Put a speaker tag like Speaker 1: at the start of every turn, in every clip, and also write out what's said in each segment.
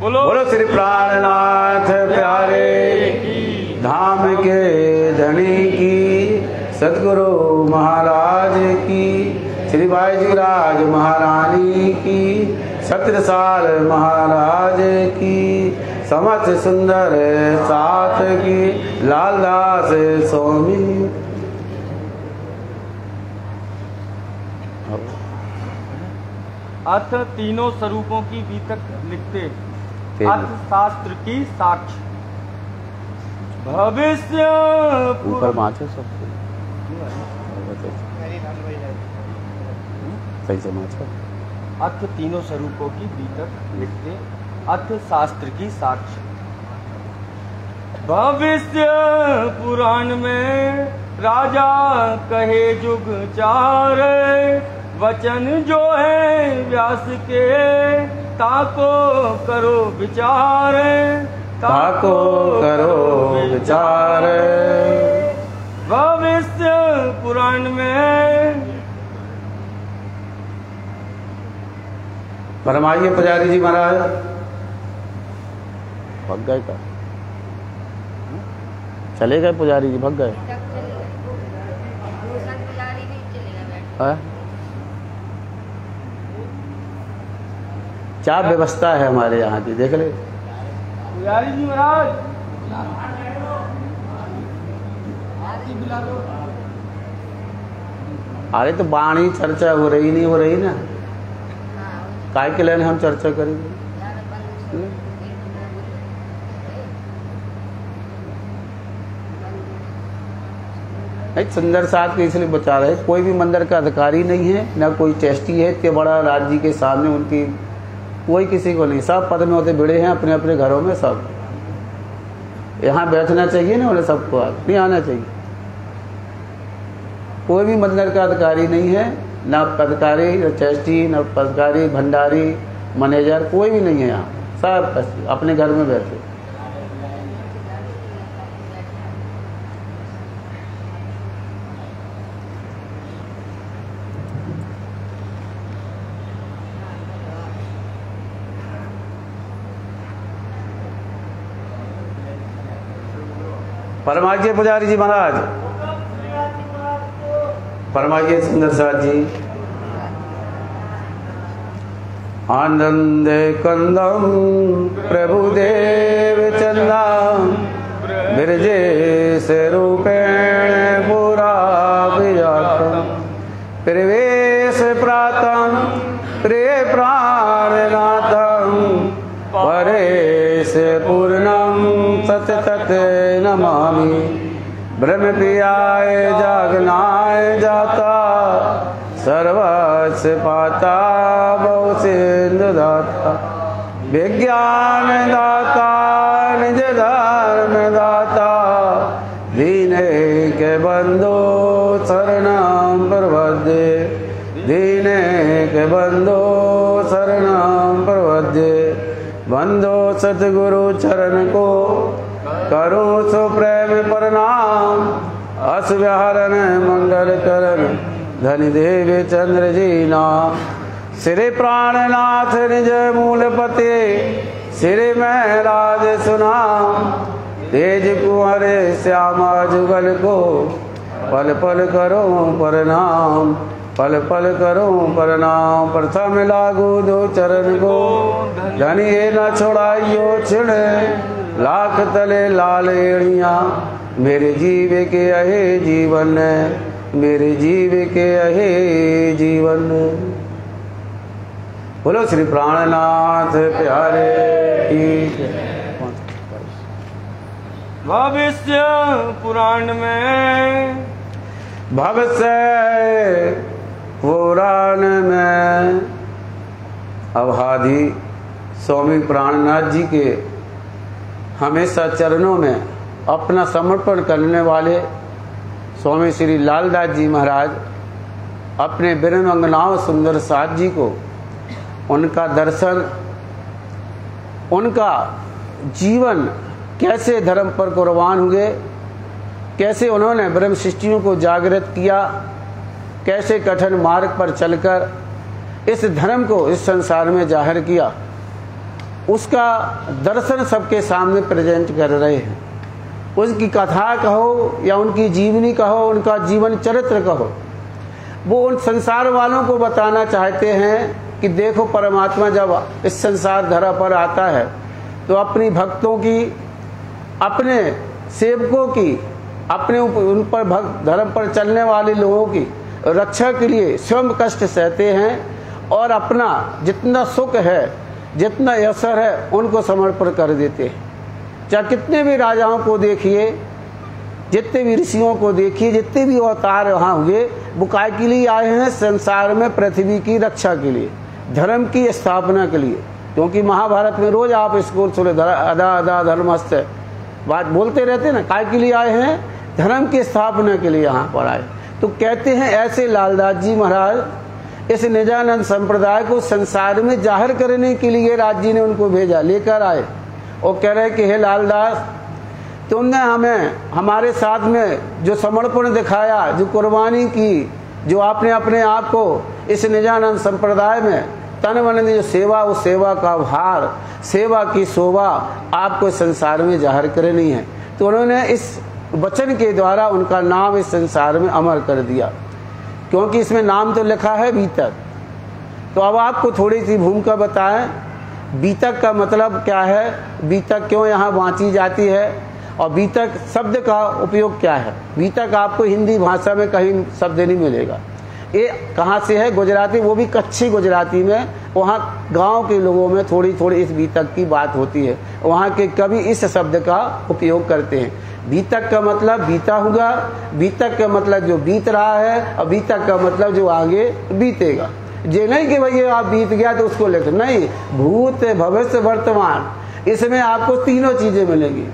Speaker 1: बोलो श्री प्राणनाथ प्यारे धाम के धनी की, सतगुरु महाराज की, श्री भाईजी राज महारानी की, छत्रसाल महाराज की, समस्त सुंदर साथ की, लालदास स्वामी।
Speaker 2: अर्थ तीनों स्वरूपों की बीतक लिखते, अर्थ शास्त्र की साक्ष्य, भविष्य
Speaker 1: ऊपर माचे सब सही से माचे।
Speaker 2: अर्थ तीनों स्वरूपों की बीतक लिखते, अर्थ शास्त्र की साक्ष्य, भविष्य पुराण में राजा कहे जुग चार, वचन जो है व्यास के ताको करो विचार,
Speaker 1: ताको करो विचार।
Speaker 2: भविष्य पुराण में
Speaker 1: फरमाइए पुजारी जी महाराज। भग गए का चले गए पुजारी जी, भग गए। क्या व्यवस्था है हमारे यहाँ की, देख ले
Speaker 2: पुजारी जी महाराज।
Speaker 1: अरे तो वाणी चर्चा हो रही नहीं हो रही ना, काय के लेने हम चर्चा करेंगे। एक सुंदर साथ के इसलिए बचा रहे, कोई भी मंदिर का अधिकारी नहीं है, ना कोई टेस्टी है, इतने बड़ा राज्य के सामने उनकी कोई किसी को नहीं, सब पद में होते भिड़े हैं अपने अपने घरों में। सब यहाँ बैठना चाहिए ना, उन्हें सबको नहीं आना चाहिए। कोई भी मंदिर का अधिकारी नहीं है, ना पदकारी, ना टेस्टी, ना पदकारी, भंडारी, मैनेजर, कोई भी नहीं है यहाँ। सब अपने घर में बैठे। फरमाइए पुजारी जी महाराज, फरमाइए सुंदर साथ जी। आनंद कंदम प्रभुदेव चंदम ब्रजेश रूपेण पुरा विजातम, प्रवेश प्रातम प्रिय प्राणनाथम, परेश पूर्णम सत तत नमामि। ब्रह्म प्रियाय जागनाय जाता, सर्वस्व पाता बहु सिंधु दाता, विज्ञान दाता निज धर्म दाता, दीन के बंधु शरणं प्रपद्ये, दीन के बंधु शरणं प्रपद्ये। बंधो सतगुरु चरण को करो सो प्रेम प्रणाम, अस व्याहरण मंगल करण धन देव चंद्र जी नाम। श्री प्राणनाथ निज मूल पते, श्री महराज सुनाम, तेज कुंवर श्यामा जुगल को, पल पल करो प्रणाम, पल पल करो प्रणाम। प्रथम लागू दो चरण को, धनिए न छोड़ाइयो छिड़े, लाख तले लाल एड़िया, मेरे जीव के अहे जीवन, मेरे जीव के अहे जीवन। बोलो श्री प्राणनाथ प्यारे की।
Speaker 2: भविष्य पुराण में,
Speaker 1: भविष्य पुराण में अवधाधी स्वामी प्राणनाथ जी के हमेशा चरणों में अपना समर्पण करने वाले स्वामी श्री लालदास जी महाराज अपने बिरमंगनाव सुंदर साथ जी को, उनका दर्शन, उनका जीवन कैसे धर्म पर कुर्बान हुए, कैसे उन्होंने ब्रह्म सृष्टियों को जागृत किया, कैसे कठिन मार्ग पर चलकर इस धर्म को इस संसार में जाहिर किया, उसका दर्शन सबके सामने प्रेजेंट कर रहे हैं। उसकी कथा कहो या उनकी जीवनी कहो, उनका जीवन चरित्र कहो, वो उन संसार वालों को बताना चाहते हैं कि देखो परमात्मा जब इस संसार धरा पर आता है तो अपनी भक्तों की, अपने सेवकों की, अपने उन पर भक्त धर्म पर चलने वाले लोगों की रक्षा के लिए स्वयं कष्ट सहते हैं और अपना जितना सुख है, जितना अवसर है, उनको समर्पण कर देते हैं। चाहे कितने भी राजाओं को देखिए, जितने भी ऋषियों को देखिए, जितने भी अवतार वहाँ हुए, वो काय के लिए आए हैं? संसार में पृथ्वी की रक्षा के लिए, धर्म की स्थापना के लिए। क्योंकि महाभारत में रोज आप स्कूल सुने, अदा अदा धर्मस्थ बात बोलते रहते ना, काय के लिए आए हैं? धर्म की स्थापना के लिए यहाँ पर आए। तो कहते हैं ऐसे लालदास जी महाराज इस निजानंद संप्रदाय को संसार में जाहिर करने के लिए राज जी ने उनको भेजा, लेकर आए और कह रहे कि हे लालदास, तुमने हमें हमारे साथ में जो समर्पण दिखाया, जो कुर्बानी की, जो आपने अपने आप को इस निजानंद संप्रदाय में तन मन ने जो सेवा, उस सेवा का भार, सेवा की शोभा आपको संसार में जाहिर करनी है। तो उन्होंने इस वचन के द्वारा उनका नाम इस संसार में अमर कर दिया। क्योंकि इसमें नाम तो लिखा है बीतक। तो अब आपको थोड़ी सी भूमिका बताएं, बीतक का मतलब क्या है, बीतक क्यों यहाँ बाँची जाती है और बीतक शब्द का उपयोग क्या है। बीतक आपको हिंदी भाषा में कहीं शब्द नहीं मिलेगा। ये कहाँ से है? गुजराती, वो भी कच्छी गुजराती में। वहाँ गांव के लोगों में थोड़ी थोड़ी इस बीतक की बात होती है। वहाँ के कवि इस शब्द का उपयोग करते हैं। बीतक का मतलब बीता हुआ, बीतक का मतलब जो बीत रहा है, और बीतक का मतलब जो आगे बीतेगा। ये नहीं कि भैया आप बीत गया तो उसको लिख, नहीं, भूत भविष्य वर्तमान, इसमें आपको तीनों चीजें मिलेंगी।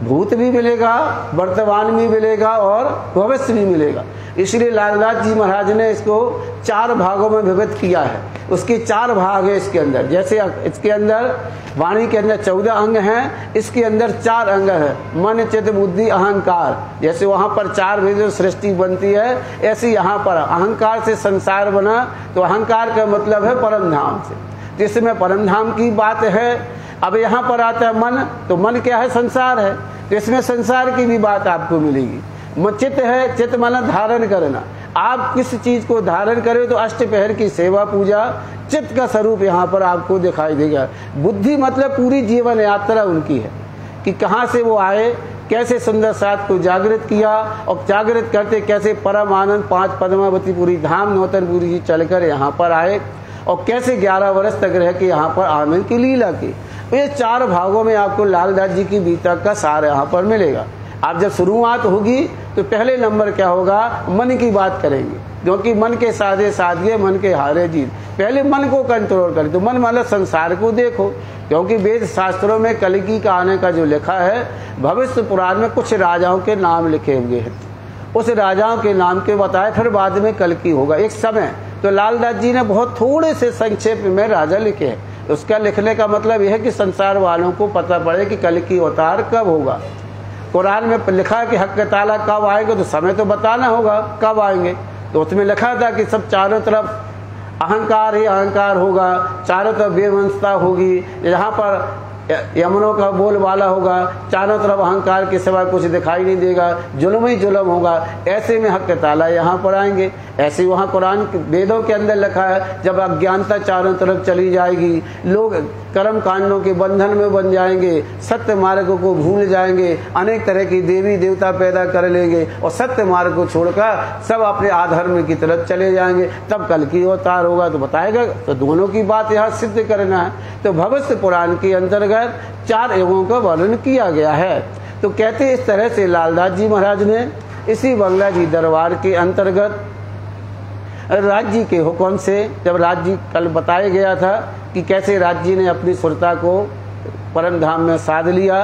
Speaker 1: भूत भी मिलेगा, वर्तमान भी मिलेगा और भविष्य भी मिलेगा। इसलिए लालदास जी महाराज ने इसको 4 भागों में विभक्त किया है। उसके 4 भाग है इसके अंदर। जैसे इसके अंदर वाणी के अंदर 14 अंग हैं, इसके अंदर 4 अंग है, मन चित्त बुद्धि अहंकार। जैसे वहां पर 4 भेद सृष्टि बनती है, ऐसे यहाँ पर अहंकार से संसार बना। तो अहंकार का मतलब है परम धाम से, जिसमें परम धाम की बात है। अब यहाँ पर आता है मन, तो मन क्या है? संसार है। तो इसमें संसार की भी बात आपको मिलेगी। चित्त है, चित्त माना धारण करना। आप किस चीज को धारण करें तो अष्टपहर की सेवा पूजा, चित्त का स्वरूप यहाँ पर आपको दिखाई देगा। बुद्धि मतलब पूरी जीवन यात्रा उनकी है कि कहाँ से वो आए, कैसे सुंदर साथ को जागृत किया और जागृत करते कैसे परम आनंद 5 पद्मावतीपुरी धाम नौतनपुरी चलकर यहाँ पर आए और कैसे 11 वर्ष तक रह के यहाँ पर आनंद की लीला की। ये 4 भागों में आपको लालदास जी की बीतक का सार यहाँ पर मिलेगा। आप जब शुरुआत होगी तो पहले नंबर क्या होगा? मन की बात करेंगे, क्योंकि मन के साधे साधिए, मन के हारे जीत। पहले मन को कंट्रोल करें। तो मन मतलब संसार को देखो, क्योंकि वेद शास्त्रों में कलकी का आने का जो लिखा है, भविष्य पुराण में कुछ राजाओं के नाम लिखे हुए हैं। उस राजाओं के नाम के बताए, फिर बाद में कलकी होगा एक समय। तो लालदास जी ने बहुत थोड़े से संक्षेप में राजा लिखे हैं। उसका लिखने का मतलब यह है कि संसार वालों को पता पड़े कि कलकी अवतार कब होगा। कुरान में लिखा है कि हक ताला कब आएंगे, तो समय तो बताना होगा कब आएंगे। तो उसमें लिखा था कि सब चारों तरफ अहंकार ही अहंकार होगा, चारों तरफ बेवंशता होगी, यहाँ पर यमनों का बोलबाला होगा, चारों तरफ अहंकार के सिवा कुछ दिखाई नहीं देगा, जुल्म ही जुल्म होगा। ऐसे में हक ताला यहाँ पर आएंगे। ऐसे वहाँ कुरान वेदों के अंदर लिखा है, जब अज्ञानता चारों तरफ चली जाएगी, लोग कर्म कांडों के बंधन में बन जाएंगे, सत्य मार्ग को भूल जाएंगे, अनेक तरह की देवी देवता पैदा कर लेंगे और सत्य मार्ग को छोड़कर सब अपने अधर्म की तरफ चले जाएंगे, तब कल की अवतार होगा। तो बताएगा, तो दोनों की बात यहाँ सिद्ध करना है। तो भविष्य पुराण के अंतर्गत 4 युगों का वर्णन किया गया है। तो कहते इस तरह से लालदास जी महाराज ने इसी बंगला जी दरबार के अंतर्गत राज जी के हुक्म से, जब राज जी कल बताया गया था कि कैसे राज जी ने अपनी सुरता को परम धाम में साध लिया,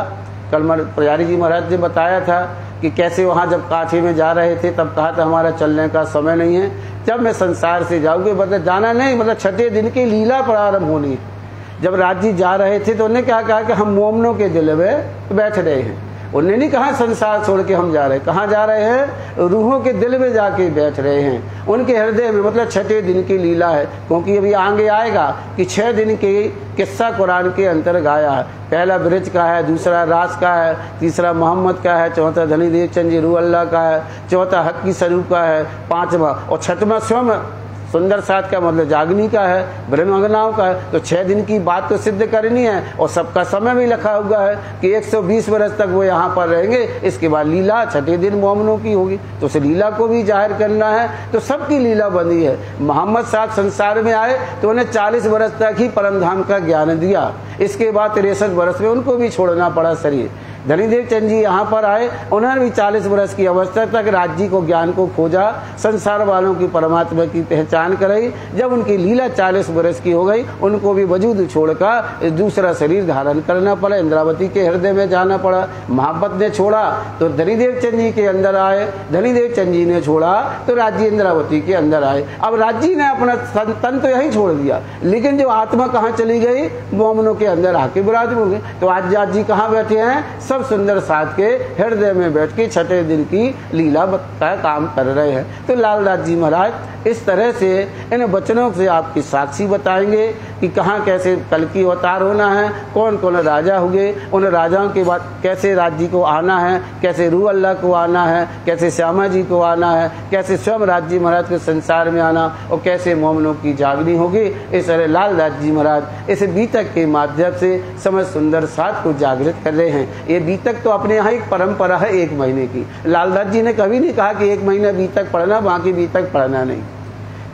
Speaker 1: कल पुजारी जी महाराज ने बताया था कि कैसे वहाँ जब काठी में जा रहे थे तब कहा था हमारा चलने का समय नहीं है, जब मैं संसार से जाऊँगी, मतलब जाना नहीं, मतलब 6ठे दिन की लीला प्रारंभ होनी है। जब राज जी जा रहे थे तो उन्होंने क्या कहा कि हम मोमनों के दिल में बैठ रहे हैं। उन्होंने नहीं कहा संसार छोड़ के हम जा रहे हैं, कहाँ जा रहे हैं? रूहों के दिल में जाके बैठ रहे हैं, उनके हृदय में। मतलब 6 दिन की लीला है, क्योंकि अभी आगे आएगा कि 6 दिन के किस्सा कुरान के अंतर गाया है। पहला ब्रिज का है, दूसरा रास का है, तीसरा मोहम्मद का है, चौथा धनीदेव चंद जी रूह अल्लाह का है, चौथा हक की स्वरूप का है, 5वां और 6वां स्वयं सुंदर साथ का मतलब जागनी का है, ब्रह्मगनाओं का है। तो 6 दिन की बात तो सिद्ध करनी है, और सबका समय भी लिखा हुआ है कि 120 वर्ष तक वो यहाँ पर रहेंगे। इसके बाद लीला 6ठे दिन मोमिनों की होगी, तो उस लीला को भी जाहिर करना है। तो सबकी लीला बनी है। मोहम्मद साहब संसार में आए तो उन्हें 40 वर्ष तक ही परम धाम का ज्ञान दिया। इसके बाद 63 वर्ष में उनको भी छोड़ना पड़ा शरीर। धनीदेव चंद जी यहाँ पर आए, उन्होंने भी 40 वर्ष की अवस्था तक राज्य को ज्ञान को खोजा, संसार वालों की परमात्मा की पहचान कराई। जब उनकी लीला 40 वर्ष की हो गई, उनको भी वजूद छोड़कर दूसरा शरीर धारण करना पड़ा, इंद्रावती के हृदय में जाना पड़ा। मोहब्बत ने छोड़ा तो धनीदेव चंद जी के अंदर आए, धनीदेव चंद जी ने छोड़ा तो राज्य इंद्रावती के अंदर आए। अब राज्य ने अपना तन तो यही छोड़ दिया, लेकिन जो आत्मा कहाँ चली गई? मोमिनों के अंदर आके विराज हो गई। तो आज जी कहाँ बैठे हैं? सब सुंदर साथ के हृदय में बैठ के 6ठे दिन की लीला का काम कर रहे हैं। तो लालदास जी महाराज इस तरह से इन वचनों से आपकी साक्षी बताएंगे कि कहाँ कैसे कल की अवतार होना है, कौन कौन राजा हुए, उन राजाओं के बाद कैसे राज्य को आना है, कैसे रूह अल्लाह को आना है, कैसे श्यामा जी को आना है, कैसे स्वयं राज्य महाराज के संसार में आना, और कैसे मोमिनों की जागनी होगी। इस तरह लालदास जी महाराज इस बीतक के माध्यम से समझ सुंदर साथ को जागृत कर रहे हैं। ये बीतक तो अपने यहाँ एक परंपरा है 1 महीने की। लालदास जी ने कभी नहीं कहा कि 1 महीना बीतक पढ़ना, बाकी बीतक पढ़ना नहीं,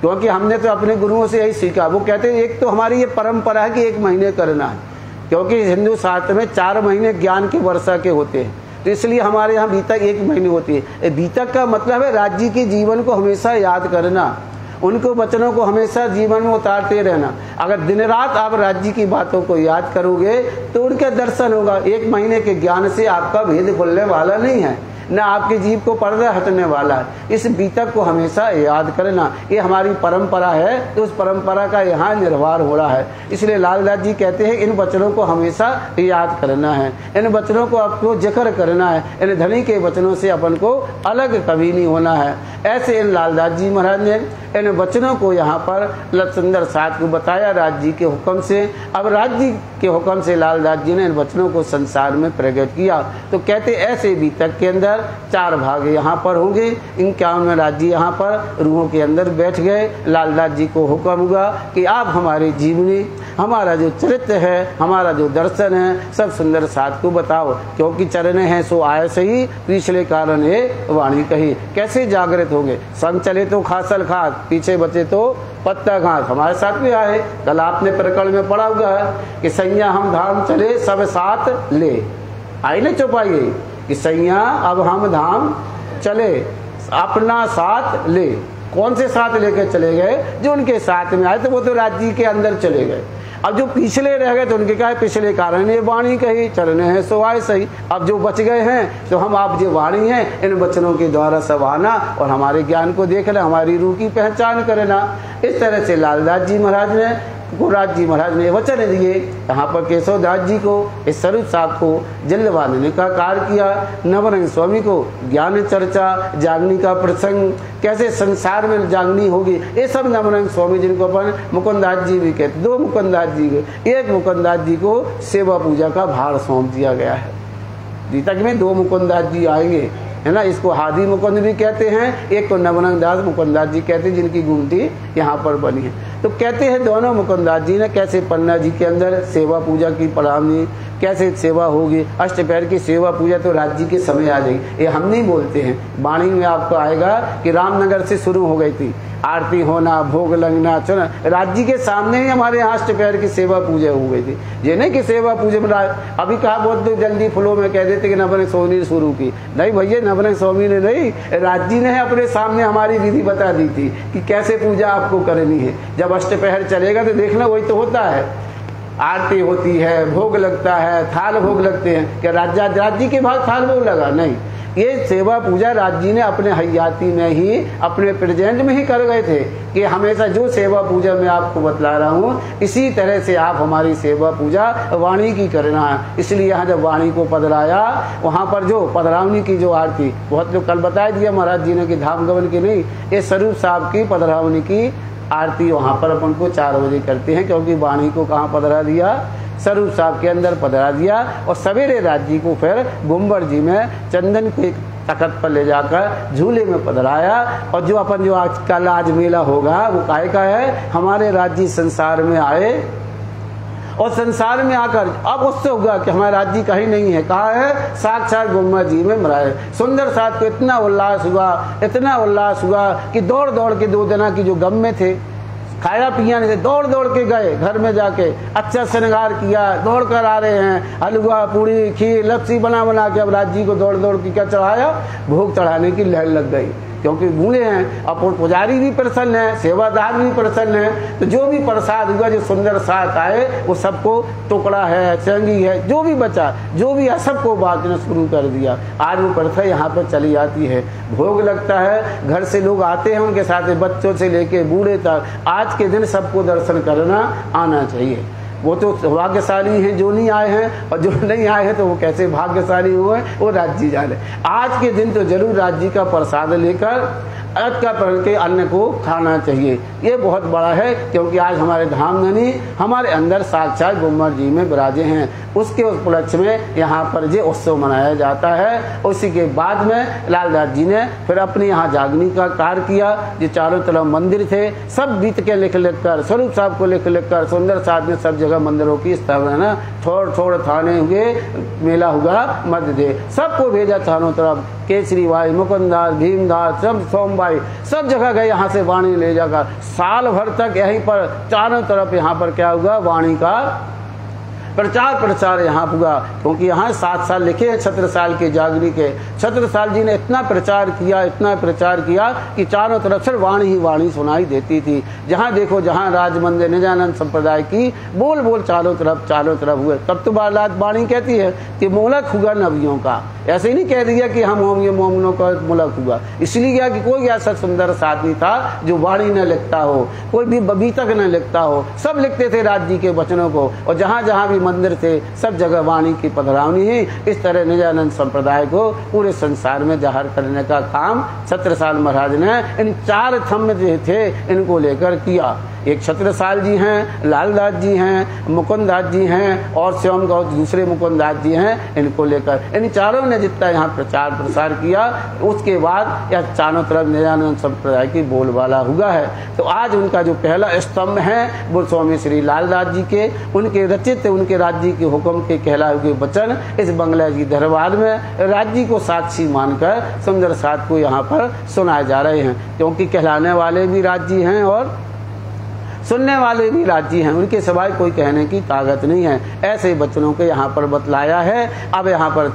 Speaker 1: क्योंकि हमने तो अपने गुरुओं से यही सीखा। वो कहते हैं एक तो हमारी ये परंपरा है कि 1 महीने करना है, क्योंकि हिंदू शास्त्र में 4 महीने ज्ञान की वर्षा के होते हैं, तो इसलिए हमारे यहाँ बीतक 1 महीने होती है। बीतक का मतलब है राज्य के जीवन को हमेशा याद करना, उनको वचनों को हमेशा जीवन में उतारते रहना। अगर दिन रात आप राज्य की बातों को याद करोगे तो उनका दर्शन होगा। 1 महीने के ज्ञान से आपका भेद खुलने वाला नहीं है, न आपके जीव को पर्दा हटने वाला है। इस बीतक को हमेशा याद करना, ये हमारी परंपरा है, तो उस परंपरा का यहाँ निर्वाह हो रहा है। इसलिए लालदास जी कहते हैं इन वचनों को हमेशा याद करना है, इन वचनों को आपको जिक्र करना है, इन धनी के वचनों से अपन को अलग कभी नहीं होना है। ऐसे इन लालदास जी महाराज ने इन वचनों को यहाँ पर सुंदर साथ को बताया राज्य के हुक्म से। अब राज्य के हुक्म से लालदास जी ने इन वचनों को संसार में प्रकट किया। तो कहते ऐसे बीतक के अंदर 4 भाग यहाँ पर होंगे। 51 राज्य यहाँ पर रूहों के अंदर बैठ गए। लालदास जी को हुक्म हुआ कि आप हमारे जीवनी, हमारा जो चरित्र है, हमारा जो दर्शन है, सब सुंदर साथ को बताओ, क्योंकि चरण है सो आय सही, पिछले कारण ये वाणी कही। कैसे जागृत होंगे? संग चले तो खासल खास, पीछे बचे तो पत्ता घास। हमारे साथ भी आए, कल आपने प्रकरण में पढ़ा हुआ है कि सैया हम धाम चले सब साथ ले। आई ना चौपाई कि सैया अब हम धाम चले अपना साथ ले। कौन से साथ लेकर चले गए? जो उनके साथ में आए थे वो तो राज्य के अंदर चले गए। अब जो पिछले रह गए तो उनके क्या है? पिछले कारण ये वाणी कही, चरण है सो आए सही। अब जो बच गए हैं तो हम आप जो वाणी हैं, इन वचनों के द्वारा सब आना और हमारे ज्ञान को देखना, हमारी रूह की पहचान करना। इस तरह से लालदास जी महाराज ने, गुरुराज जी महाराज ने वचन दिए। यहाँ पर केशवदास जी को, इस स्वरूप साहब को जल बांधने का कार्य किया। नवरंग स्वामी को ज्ञान चर्चा, जागनी का प्रसंग, कैसे संसार में जागनी होगी, ये सब नवरंग स्वामी जिनको अपन मुकुंदास जी भी कहते। 2 मुकुंदास जी को, एक मुकुंदास जी को सेवा पूजा का भार सौंप दिया गया है। जीतक में 2 मुकुंदास जी आएंगे, है ना। इसको हादी मुकुंद भी कहते हैं, एक को नवरंग दास मुकुंदास जी कहते हैं, जिनकी गुमटी यहाँ पर बनी है। तो कहते हैं दोनों मुकुंदास जी ने कैसे पन्ना जी के अंदर सेवा पूजा की पढ़ानी, कैसे सेवा होगी। अष्टपहर की सेवा पूजा तो राज्य के समय आ जाएगी, ये हम नहीं बोलते हैं। वाणी में आपको आएगा कि रामनगर से शुरू हो गई थी आरती होना, भोग लगना, चुना। राज्य के सामने ही हमारे यहाँ अष्टपहर की सेवा पूजा हो गई थी। ये नहीं कि सेवा पूजा में अभी कहा बहुत जल्दी फुलों में कह देते कि नवरंग स्वामी ने शुरू की। नहीं भैया, नवरंग स्वामी ने नहीं, राज्य ने अपने सामने हमारी विधि बता दी थी कि कैसे पूजा आपको करनी है। जब अष्टपहर चलेगा तो देखना वही तो होता है, आरती होती है, भोग लगता है, थाल भोग लगते हैं। क्या राज्य के बाद थाल भोग लगा? नहीं, ये सेवा पूजा राज जी ने अपने हयाती में ही, अपने प्रेजेंट में ही कर गए थे कि हमेशा जो सेवा पूजा मैं आपको बतला रहा हूँ इसी तरह से आप हमारी सेवा पूजा वाणी की करना है। इसलिए यहाँ जब वाणी को पधराया, वहाँ पर जो पधरावनी की जो आरती, बहुत लोग कल बता दिया महाराज जी ने कि धाम गमन की नहीं, ये स्वरूप साहब की पधरावनी की आरती वहाँ पर अपन को 4 बजे करते हैं, क्योंकि वाणी को कहाँ पधरा दिया, स्वरूप साहब के अंदर पधरा दिया। और सवेरे रात जी को फिर गुम्बर जी में चंदन के तखत पर ले जाकर झूले में पधराया। और जो अपन जो आज मेला होगा वो काहे का है, हमारे राज्य संसार में आए और संसार में आकर अब उससे होगा कि हमारा राज्य कहीं नहीं है, कहाँ है, साक्षात गुम्बर जी में मराए। सुंदर साथ को इतना उल्लास हुआ, इतना उल्लास हुआ कि दौड़ दौड़ के 2 दिना की जो गम में थे, खाया पिया नहीं थे, दौड़ दौड़ के गए घर में जाके, अच्छा श्रृंगार किया, दौड़ कर आ रहे हैं, हलवा पूड़ी खीर लस्सी बना बना के अब राज जी को दौड़ दौड़ के क्या चढ़ाया, भोग चढ़ाने की लहर लग गई। क्योंकि बूढ़े हैं, अब पुजारी भी प्रसन्न है, सेवादार भी प्रसन्न है, तो जो भी प्रसाद हुआ, जो सुंदर साथ आए, वो सबको टुकड़ा है, चंगी है, जो भी बचा, जो भी है, सबको बांटना शुरू कर दिया। आज वो प्रथा यहाँ पर चली आती है, भोग लगता है, घर से लोग आते हैं, उनके साथ बच्चों से लेके बूढ़े तक, आज के दिन सबको दर्शन करना आना चाहिए। वो तो भाग्यशाली हैं जो नहीं आए हैं, और जो नहीं आए हैं तो वो कैसे भाग्यशाली हुए, वो राज जी जाने। आज के दिन तो जरूर राज जी का प्रसाद लेकर अर्थ का पहन के अन्न को खाना चाहिए। ये बहुत बड़ा है, क्योंकि आज हमारे धामधनी हमारे अंदर साक्षात गुम्बर जी में विराजे हैं। उसके उपलक्ष्य में यहाँ पर ये उत्सव मनाया जाता है। उसी के बाद में लालदास जी ने फिर अपने यहाँ जागनी का कार्य किया। जो चारों तरफ मंदिर थे सब बीत के लिख कर, स्वरूप साहब को लिख कर, सुंदर साहब ने सब जगह मंदिरों की स्थापना, थोड़ थाने हुए, मेला हुआ मध्य दे, सबको भेजा चारों तरफ, केसरी भाई, मुकुंदास, भीमदास, सब सोमभाई, सब जगह गए यहाँ से वाणी ले जाकर। साल भर तक यहीं पर चारों तरफ यहाँ पर क्या हुआ, वाणी का प्रचार प्रसार यहाँ हुआ। क्योंकि यहाँ 7 साल लिखे हैं छत्रसाल के जागरी के। छत्रसाल जी ने इतना प्रचार किया कि चारों तरफ से वाणी ही वाणी सुनाई देती थी। जहाँ देखो, जहाँ राज मंदिर निजानंद संप्रदाय की बोल बोल चारों तरफ हुए। तब तो बालात वाणी कहती है कि मुलक हुआ नबियों का, ऐसे ही नहीं कह दिया कि हम होंगे मोमिनों का मुलक हुआ। इसलिए क्या कि कोई ऐसा सुंदर साथी था जो वाणी न लिखता हो, कोई भी बबीतक न लिखता हो, सब लिखते थे राज जी के वचनों को। और जहाँ जहाँ भी मंदिर थे सब जगह वाणी की पधरावनी ही। इस तरह निजानंद संप्रदाय को पूरे संसार में जाहिर करने का काम छत्रसाल महाराज ने इन 4 थंब जो थे इनको लेकर किया। एक छत्रसाल जी हैं, लालदास जी हैं, मुकुंदास जी हैं और स्वयं का दूसरे मुकुंदास जी हैं। इनको लेकर इन चारों ने जितना यहाँ प्रचार प्रसार किया, उसके बाद यह चारों तरफ निजानंद संप्रदाय की बोलबाला हुआ है। तो आज उनका जो पहला स्तंभ है वो स्वामी श्री लालदास जी के, उनके रचित, उनके राज्य के हुक्म के कहलाए हुए वचन इस बंगला जी दरबार में राज्य को साक्षी मानकर सुंदर साथ को यहाँ पर सुनाए जा रहे हैं। क्योंकि कहलाने वाले भी राज्य हैं और सुनने वाले भी राज्य हैं, उनके सिवाय कोई कहने की ताकत नहीं है। ऐसे बच्चों को यहाँ पर बतलाया है। अब यहाँ पर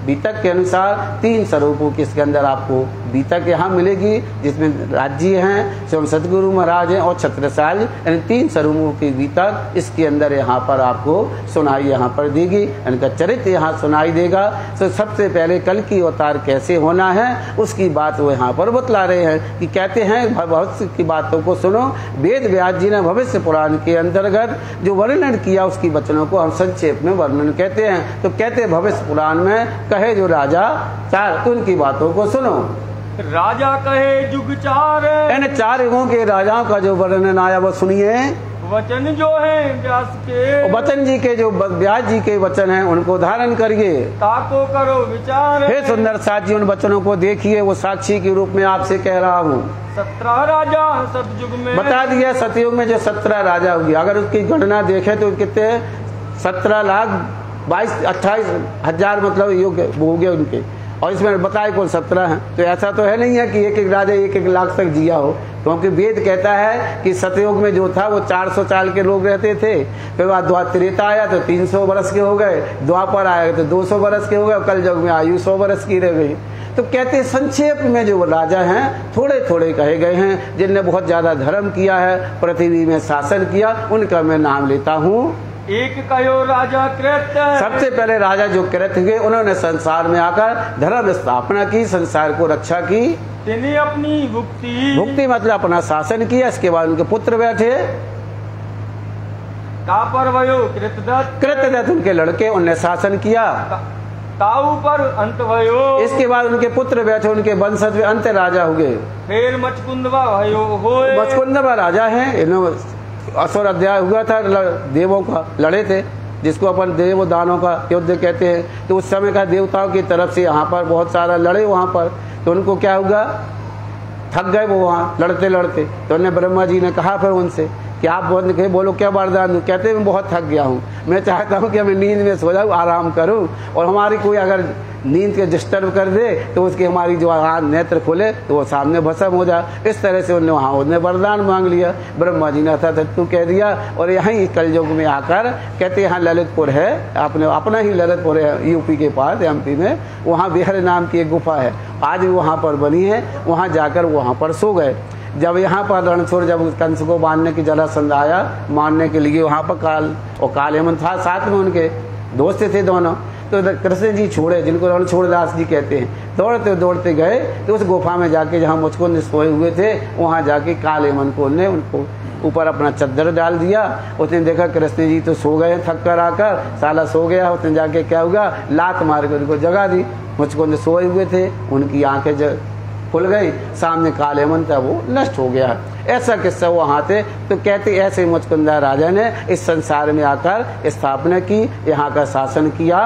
Speaker 1: बीतक के अनुसार 3 स्वरूपों के इसके अंदर आपको बीतक यहाँ मिलेगी, जिसमें राज्य हैं, स्वयं सतगुरु महाराज हैं और छत्रसाल, इन 3 स्वरूपों की बीतक इसके अंदर यहाँ पर आपको सुनाई यहाँ पर देगी, इनका चरित्र यहाँ सुनाई देगा। तो सबसे पहले कल की अवतार कैसे होना है उसकी बात वो यहाँ पर बतला रहे हैं कि कहते हैं भविष्य की बातों को सुनो। वेद व्यास जी ने भविष्य पुराण के अंतर्गत जो वर्णन किया उसकी वचनों को हम संक्षेप में वर्णन कहते हैं। तो कहते भविष्य पुराण में कहे जो राजा 4, उनकी बातों को सुनो।
Speaker 2: राजा कहे जुग 4,
Speaker 1: इन 4 युगों के राजाओं का जो वर्णन आया वो सुनिए।
Speaker 2: वचन जो है व्यास के,
Speaker 1: वचन जी के जो व्यास जी के वचन हैं उनको धारण करिए।
Speaker 2: ताको करो विचार,
Speaker 1: हे सुंदर साथ जी उन वचनों को देखिए, वो साक्षी के रूप में आपसे कह रहा हूँ।
Speaker 2: 17 राजा सतयुग में, बता
Speaker 1: दिया सतयुग में जो 17 राजा हुए, अगर उसकी गणना देखे तो कितने 17,22,28,000 मतलब युग हो गए उनके, और इसमें बताए कुल 17 हैं। तो ऐसा तो है नहीं है कि एक राजा 1 लाख तक जिया हो, क्योंकि वेद कहता है कि सतयुग में जो था वो 400 साल के लोग रहते थे। फिर बाद त्रेता आया तो 300 वर्ष के हो गए, द्वापर आया तो 200 वर्ष के हो गए, कल युग में आयु 100 वर्ष की रह गई। तो कहते संक्षेप में जो राजा हैं थोड़े थोड़े कहे गए हैं, जिनने बहुत ज्यादा धर्म किया है, पृथ्वी में शासन किया, उनका मैं नाम लेता हूँ।
Speaker 2: एक कयो राजा कृत।
Speaker 1: सबसे पहले राजा जो कृत हुए उन्होंने संसार में आकर धर्म स्थापना की, संसार को रक्षा की।
Speaker 2: तिन्हें अपनी भुक्ति
Speaker 1: मतलब अपना शासन किया। इसके बाद उनके पुत्र बैठे।
Speaker 2: तापर भयो कृतदत्त।
Speaker 1: कृतदत्त उनके लड़के, उनने शासन किया।
Speaker 2: ताऊ पर अंत भयो।
Speaker 1: इसके बाद उनके पुत्र बैठे, उनके वंशज अंत राजा हुए।
Speaker 2: फिर मचकुंदवा भयो होए।
Speaker 1: मचकुंदवा राजा हैं। इन्होंने असुर अध्याय हुआ था, देवों का लड़े थे, जिसको अपन देव दानों का युद्ध कहते हैं। तो उस समय का देवताओं की तरफ से यहाँ पर बहुत सारा लड़े वहाँ पर। तो उनको क्या हुआ, थक गए वो वहाँ लड़ते लड़ते। तो उन्हें ब्रह्मा जी ने कहा फिर उनसे कि आप बोलो क्या वरदान दूं। कहते मैं बहुत थक गया हूँ, मैं चाहता हूँ कि मैं नींद में सो जाऊँ, आराम करूँ, और हमारी कोई अगर नींद के डिस्टर्ब कर दे तो उसकी हमारी जो नेत्र खोले तो वो सामने भस्म हो जाए। इस तरह से उन्होंने वरदान मांग लिया। ब्रह्मा जी ने अथातु कह दिया। और यहीं कलयुग में आकर कहते यहाँ ललितपुर है, आपने अपना ही ललितपुर है यूपी के पास, एमपी में। वहाँ बिहार नाम की एक गुफा है, आज भी वहाँ पर बनी है। वहाँ जाकर वहाँ पर सो गए। जब यहाँ पर रणछोड़, जब कंस को मारने की जरासंध आया मारने के लिए, वहाँ पर काल हेमंत था साथ में, उनके दोस्त थे दोनों। तो कृष्ण जी छोड़े, जिनको रणछोड़ दास जी कहते हैं, दौड़ते दौड़ते गए तो उस गुफा में जाके जहाँ मुचकुंद सोए हुए थे वहाँ जाके काल हेमंत को ने उनको ऊपर अपना चद्दर डाल दिया। उसने देखा कृष्ण जी तो सो गए, थक कर आकर साला सो गया। उसने जाके क्या हुआ, लात मार कर उनको जगा दी। मुचकुंद सोए हुए थे, उनकी आंखें खुल गई, सामने काल हेमंत था वो नष्ट हो गया। ऐसा किस्सा वहाँ थे। तो कहते ऐसे मुचकुंदा राजा ने इस संसार में आकर स्थापना की, यहाँ का शासन किया।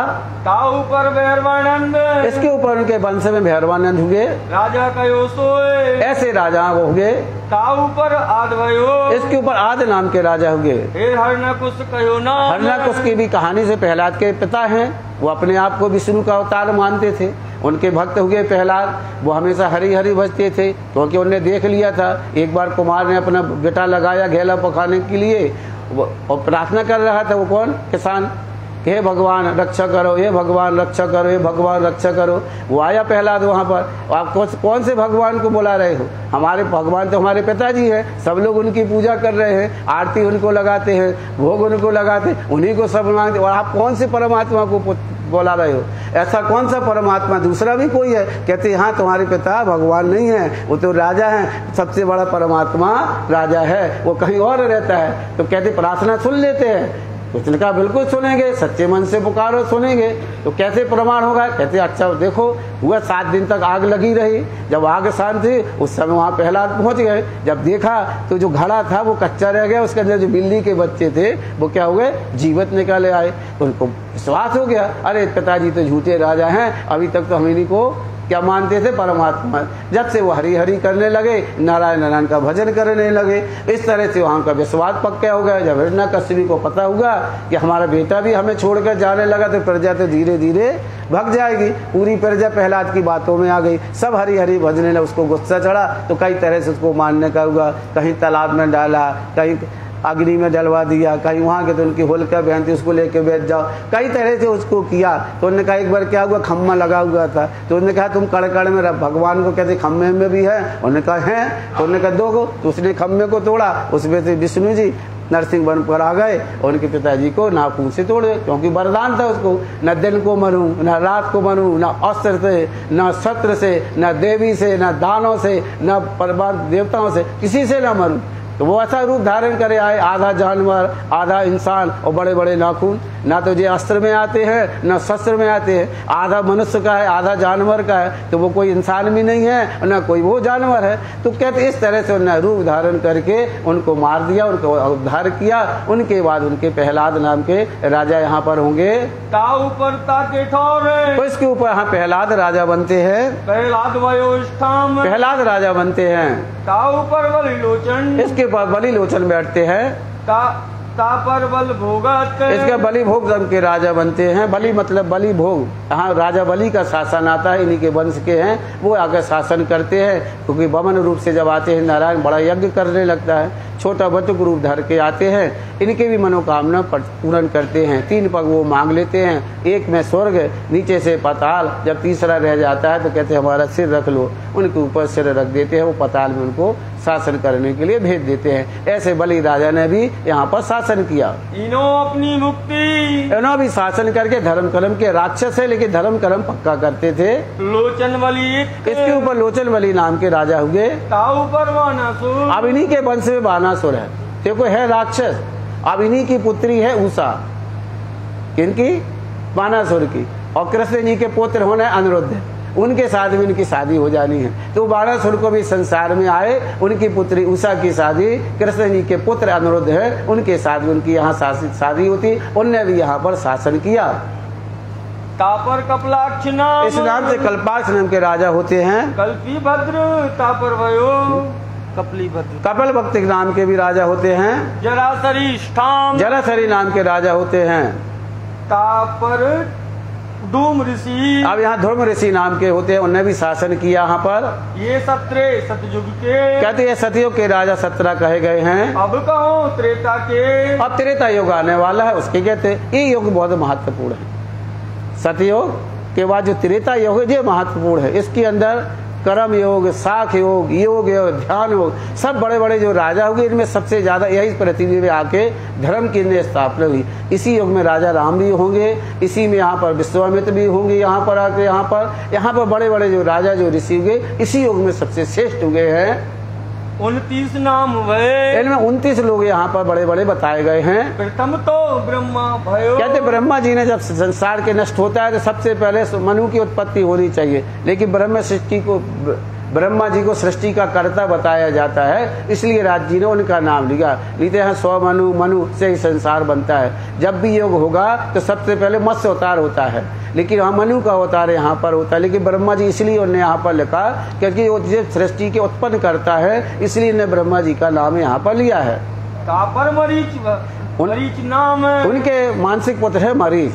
Speaker 2: ताऊ पर भैरवानंद।
Speaker 1: इसके ऊपर उनके वंश में भैरवानंद हुए।
Speaker 2: राजा कयो सोए।
Speaker 1: ऐसे राजा हुए।
Speaker 2: ताऊ पर आद भयो।
Speaker 1: इसके ऊपर आद नाम के राजा हुए।
Speaker 2: फिर हरणाकुश कयो नाम।
Speaker 1: हरणाकुश की भी कहानी से प्रहलाद के पिता हैं। वो अपने आप को विष्णु का अवतार मानते थे। उनके भक्त हुए प्रहलाद। वो हमेशा हरी हरी भजते थे, क्योंकि उन्हें देख लिया था। एक बार कुमार ने अपना बेटा लगाया घेला पकाने के लिए और प्रार्थना कर रहा था। वो कौन, किसान, हे भगवान रक्षा करो, हे भगवान रक्षा करो, हे भगवान रक्षा करो। वो आया प्रहलाद वहाँ पर। आप कौन से भगवान को बुला रहे हो? हमारे भगवान तो हमारे पिताजी हैं, सब लोग उनकी पूजा कर रहे हैं, आरती उनको लगाते हैं, भोग उनको लगाते हैं, उन्हीं को सब मांगते, और आप कौन से परमात्मा को बोला रहे हो? ऐसा कौन सा परमात्मा, दूसरा भी कोई है? कहते हाँ तुम्हारे पिता भगवान नहीं है, वो तो राजा है, सबसे बड़ा परमात्मा राजा है, वो कहीं और रहता है। तो कहते प्रार्थना सुन लेते हैं। उसने कहा बिल्कुल सुनेंगे, सच्चे मन से पुकारो सुनेंगे। तो कैसे प्रमाण होगा? कहते अच्छा देखो, हुआ 7 दिन तक आग लगी रही। जब आग शांत थी उस समय वहाँ प्रहलाद पहुँच गए। जब देखा तो जो घड़ा था वो कच्चा रह गया, उसके अंदर जो बिल्ली के बच्चे थे वो क्या हुए, जीवित निकाले आए। तो उनको विश्वास हो गया, अरे पिताजी तो झूठे राजा हैं, अभी तक तो हम इन्हीं को क्या मानते थे, परमात्मा। जब से वो हरी हरी करने लगे, नारायण नारायण का भजन करने लगे, इस तरह से वहाँ का विश्वास पक्का हो गया। जब हिरण्यकश्यप को पता हुआ कि हमारा बेटा भी हमें छोड़कर जाने लगा, तो प्रजा तो धीरे धीरे भग जाएगी। पूरी प्रजा प्रहलाद की बातों में आ गई, सब हरी हरी भजने लगे। उसको गुस्सा चढ़ा तो कई तरह से उसको मारने का हुआ। कहीं तालाब में डाला, कहीं अग्नि में डलवा दिया, कहीं वहाँ के तो उनकी होलिका बहन थी उसको लेके बैठ जाओ, कई तरह से उसको किया। तो उन्होंने कहा एक बार क्या हुआ, खम्मा लगा हुआ था। तो उन्होंने कहा तुम कड़कड़ में भगवान को कहते खम्मे में भी है? उन्होंने कहा है। तो उन्होंने कहा दो को। तो उसने खम्मे को तोड़ा, उसमें से विष्णु जी नरसिंह वन पर आ गए और उनके पिताजी को नाखून से तोड़ गए, क्योंकि वरदान था उसको, न दिन को मरूं, न रात को मरूं, न अस्त्र से, न शस्त्र से, न देवी से, न दानों से, न परमात्मा देवताओं से, किसी से न मरूं। तो वो ऐसा रूप धारण करे आए, आधा जानवर आधा इंसान और बड़े बड़े नाखून। ना तो ये अस्त्र में आते हैं न शस्त्र में आते हैं, आधा मनुष्य का है आधा जानवर का है। तो वो कोई इंसान भी नहीं है न कोई वो जानवर है। तो कहते इस तरह से उन्होंने रूप धारण करके उनको मार दिया, उनको उद्धार किया। उनके बाद उनके प्रहलाद नाम के राजा यहाँ पर होंगे। तो इसके ऊपर यहाँ प्रहलाद राजा बनते हैं। प्रहलाद राजा बनते हैं। इसके बाद बलिलोचन बैठते हैं।
Speaker 2: पर बल भोगत।
Speaker 1: इसके बलि भोग के राजा बनते हैं। बलि मतलब बलि भोग, यहाँ राजा बलि का शासन आता है, इन्हीं के वंश के हैं। वो आकर शासन करते हैं, क्योंकि वमन रूप से जब आते हैं नारायण बड़ा यज्ञ करने लगता है। छोटा बटुक रूप धर के आते हैं, इनके भी मनोकामना पूर्ण करते हैं। 3 पग वो मांग लेते हैं, एक में स्वर्ग, नीचे से पाताल। जब तीसरा रह जाता है तो कहते हैं हमारा सिर रख लो, उनके ऊपर सिर रख देते हैं, वो पाताल में उनको शासन करने के लिए भेज देते हैं। ऐसे बलि राजा ने भी यहाँ पर शासन किया।
Speaker 2: इनो अपनी मुक्ति
Speaker 1: इन्होंने भी शासन करके धर्म कर्म के राक्षस है लेकिन धर्म कर्म पक्का करते थे।
Speaker 2: लोचन बलि
Speaker 1: इसके ऊपर लोचन बलि नाम के राजा हुए।
Speaker 2: ताऊ पर बानासुर
Speaker 1: अब इन्हीं के वंश में बानासुर है, देखो है राक्षस। अब इन्हीं की पुत्री है उषा, किनकी? बानासुर की। और कृष्ण जी के पुत्र होने अनिरुद्ध, उनके साथ भी उनकी शादी हो जानी है। तो बाणासुर को भी संसार में आए, उनकी पुत्री उषा की शादी कृष्ण जी के पुत्र अनिरुद्ध है, उनके साथ भी उनकी यहाँ शादी होती। उनने भी यहाँ पर शासन किया।
Speaker 2: तापर कपलाक्ष नाम,
Speaker 1: इस नाम से कल्पाक्ष नाम के राजा होते हैं।
Speaker 2: कल्पी भद्र तापर भयो कपली भद्र।
Speaker 1: कपिल भक्त नाम के भी राजा होते हैं।
Speaker 2: जरासरिष्ठाम,
Speaker 1: जरासरी नाम के राजा होते हैं।
Speaker 2: तापर धूम ऋषि,
Speaker 1: अब यहाँ धूम ऋषि नाम के होते हैं, उन्होंने भी शासन किया यहाँ पर।
Speaker 2: ये 17 सतयुग के,
Speaker 1: कहते हैं सतयुग के राजा 17 कहे गए हैं।
Speaker 2: अब कहो त्रेता के,
Speaker 1: अब त्रेता युग आने वाला है, उसके कहते हैं ये युग बहुत महत्वपूर्ण है। सतयुग के बाद जो त्रेता युग है ये महत्वपूर्ण है। इसके अंदर कर्म योग, साख योग, योग ध्यान योग, सब बड़े बड़े जो राजा होंगे इनमें सबसे ज्यादा यही पृथ्वी में आके धर्म की स्थापना हुई। इसी युग में राजा राम भी होंगे, इसी में यहाँ पर विश्वामित्र भी होंगे। यहाँ पर आके यहाँ पर बड़े बड़े जो राजा जो ऋषि हुए इसी युग में सबसे श्रेष्ठ हुए हैं।
Speaker 2: 29 नाम हुए,
Speaker 1: इनमें 29 लोग यहाँ पर बड़े बड़े बताए गए हैं।
Speaker 2: प्रथम तो ब्रह्मा भयो,
Speaker 1: कहते ब्रह्मा जी ने जब संसार के नष्ट होता है तो सबसे पहले मनु की उत्पत्ति होनी चाहिए, लेकिन ब्रह्मा जी को सृष्टि का कर्ता बताया जाता है, इसलिए राज जी ने उनका नाम लिया। लेते हैं स्व मनु, मनु से ही संसार बनता है। जब भी योग होगा तो सबसे पहले मत्स्य अवतार होता है, लेकिन वहाँ मनु का अवतार यहाँ पर होता है। लेकिन ब्रह्मा जी इसलिए उन्होंने यहाँ पर लिखा क्योंकि वो सृष्टि के उत्पन्न करता है, इसलिए ने ब्रह्मा जी का नाम यहाँ पर लिया है।
Speaker 2: तापर मरीच नाम,
Speaker 1: उनके मानसिक पुत्र है मरीच।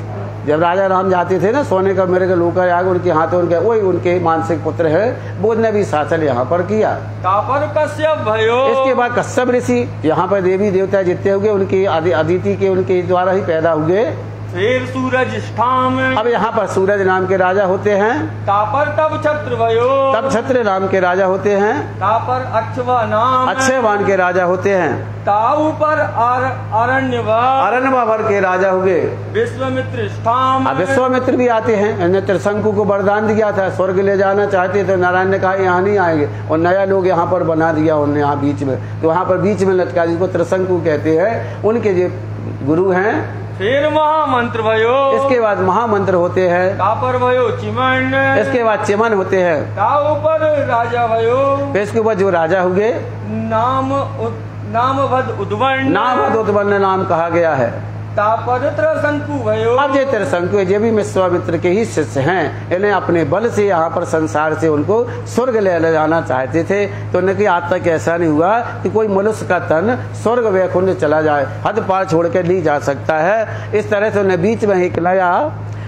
Speaker 1: जब राजा राम जाते थे ना सोने का मेरे को लोकर आगे उनके हाथों उनके वही उनके मानसिक पुत्र है, वो ने भी शासन यहाँ पर किया।
Speaker 2: तापर कश्यप भयो,
Speaker 1: इसके बाद कश्यप ऋषि यहाँ पर देवी देवता जितने हुए उनकी अदिति के उनके द्वारा ही पैदा हुए।
Speaker 2: फिर सूरज स्थाम,
Speaker 1: अब यहाँ पर सूरज नाम के राजा होते हैं।
Speaker 2: तापर तब छत्र भयो,
Speaker 1: तब छत्र नाम के राजा होते हैं।
Speaker 2: तापर अक्षवा नाम,
Speaker 1: अक्षयवान के राजा होते हैं।
Speaker 2: ताऊ पर
Speaker 1: अरण्यवर के राजा हुए।
Speaker 2: विश्वामित्र स्थाम,
Speaker 1: अब विश्वामित्र भी आते हैं। इन्होंने त्रिशंकु को वरदान दिया था, स्वर्ग ले जाना चाहते तो नारायण ने कहा यहाँ नहीं आएंगे, और नया लोग यहाँ पर बना दिया उन्होंने यहाँ बीच में, तो वहाँ पर बीच में लटका जिसको त्रिशंकु कहते हैं, उनके जो गुरु हैं।
Speaker 2: फिर महामंत्र भयो,
Speaker 1: इसके बाद महामंत्र होते हैं।
Speaker 2: तापर भयो चिमन,
Speaker 1: इसके बाद चिमन होते हैं।
Speaker 2: ताऊ पर राजा भयो,
Speaker 1: इसके बाद जो राजा हुए
Speaker 2: नाम भद उद्वर्ण,
Speaker 1: नाम उद्वर्ण नाम कहा गया है।
Speaker 2: तापर त्रिशंकु भयो,
Speaker 1: अब ये त्रिशंकु ये भी विश्वामित्र के ही शिष्य हैं। इन्हें अपने बल से यहाँ पर संसार से उनको स्वर्ग ले जाना चाहते थे, तो उनकी आज तक ऐसा नहीं हुआ कि कोई मनुष्य का तन स्वर्ग वैकुंठ चला जाए, हद पार छोड़ के नहीं जा सकता है। इस तरह से उन्हें बीच में एक नया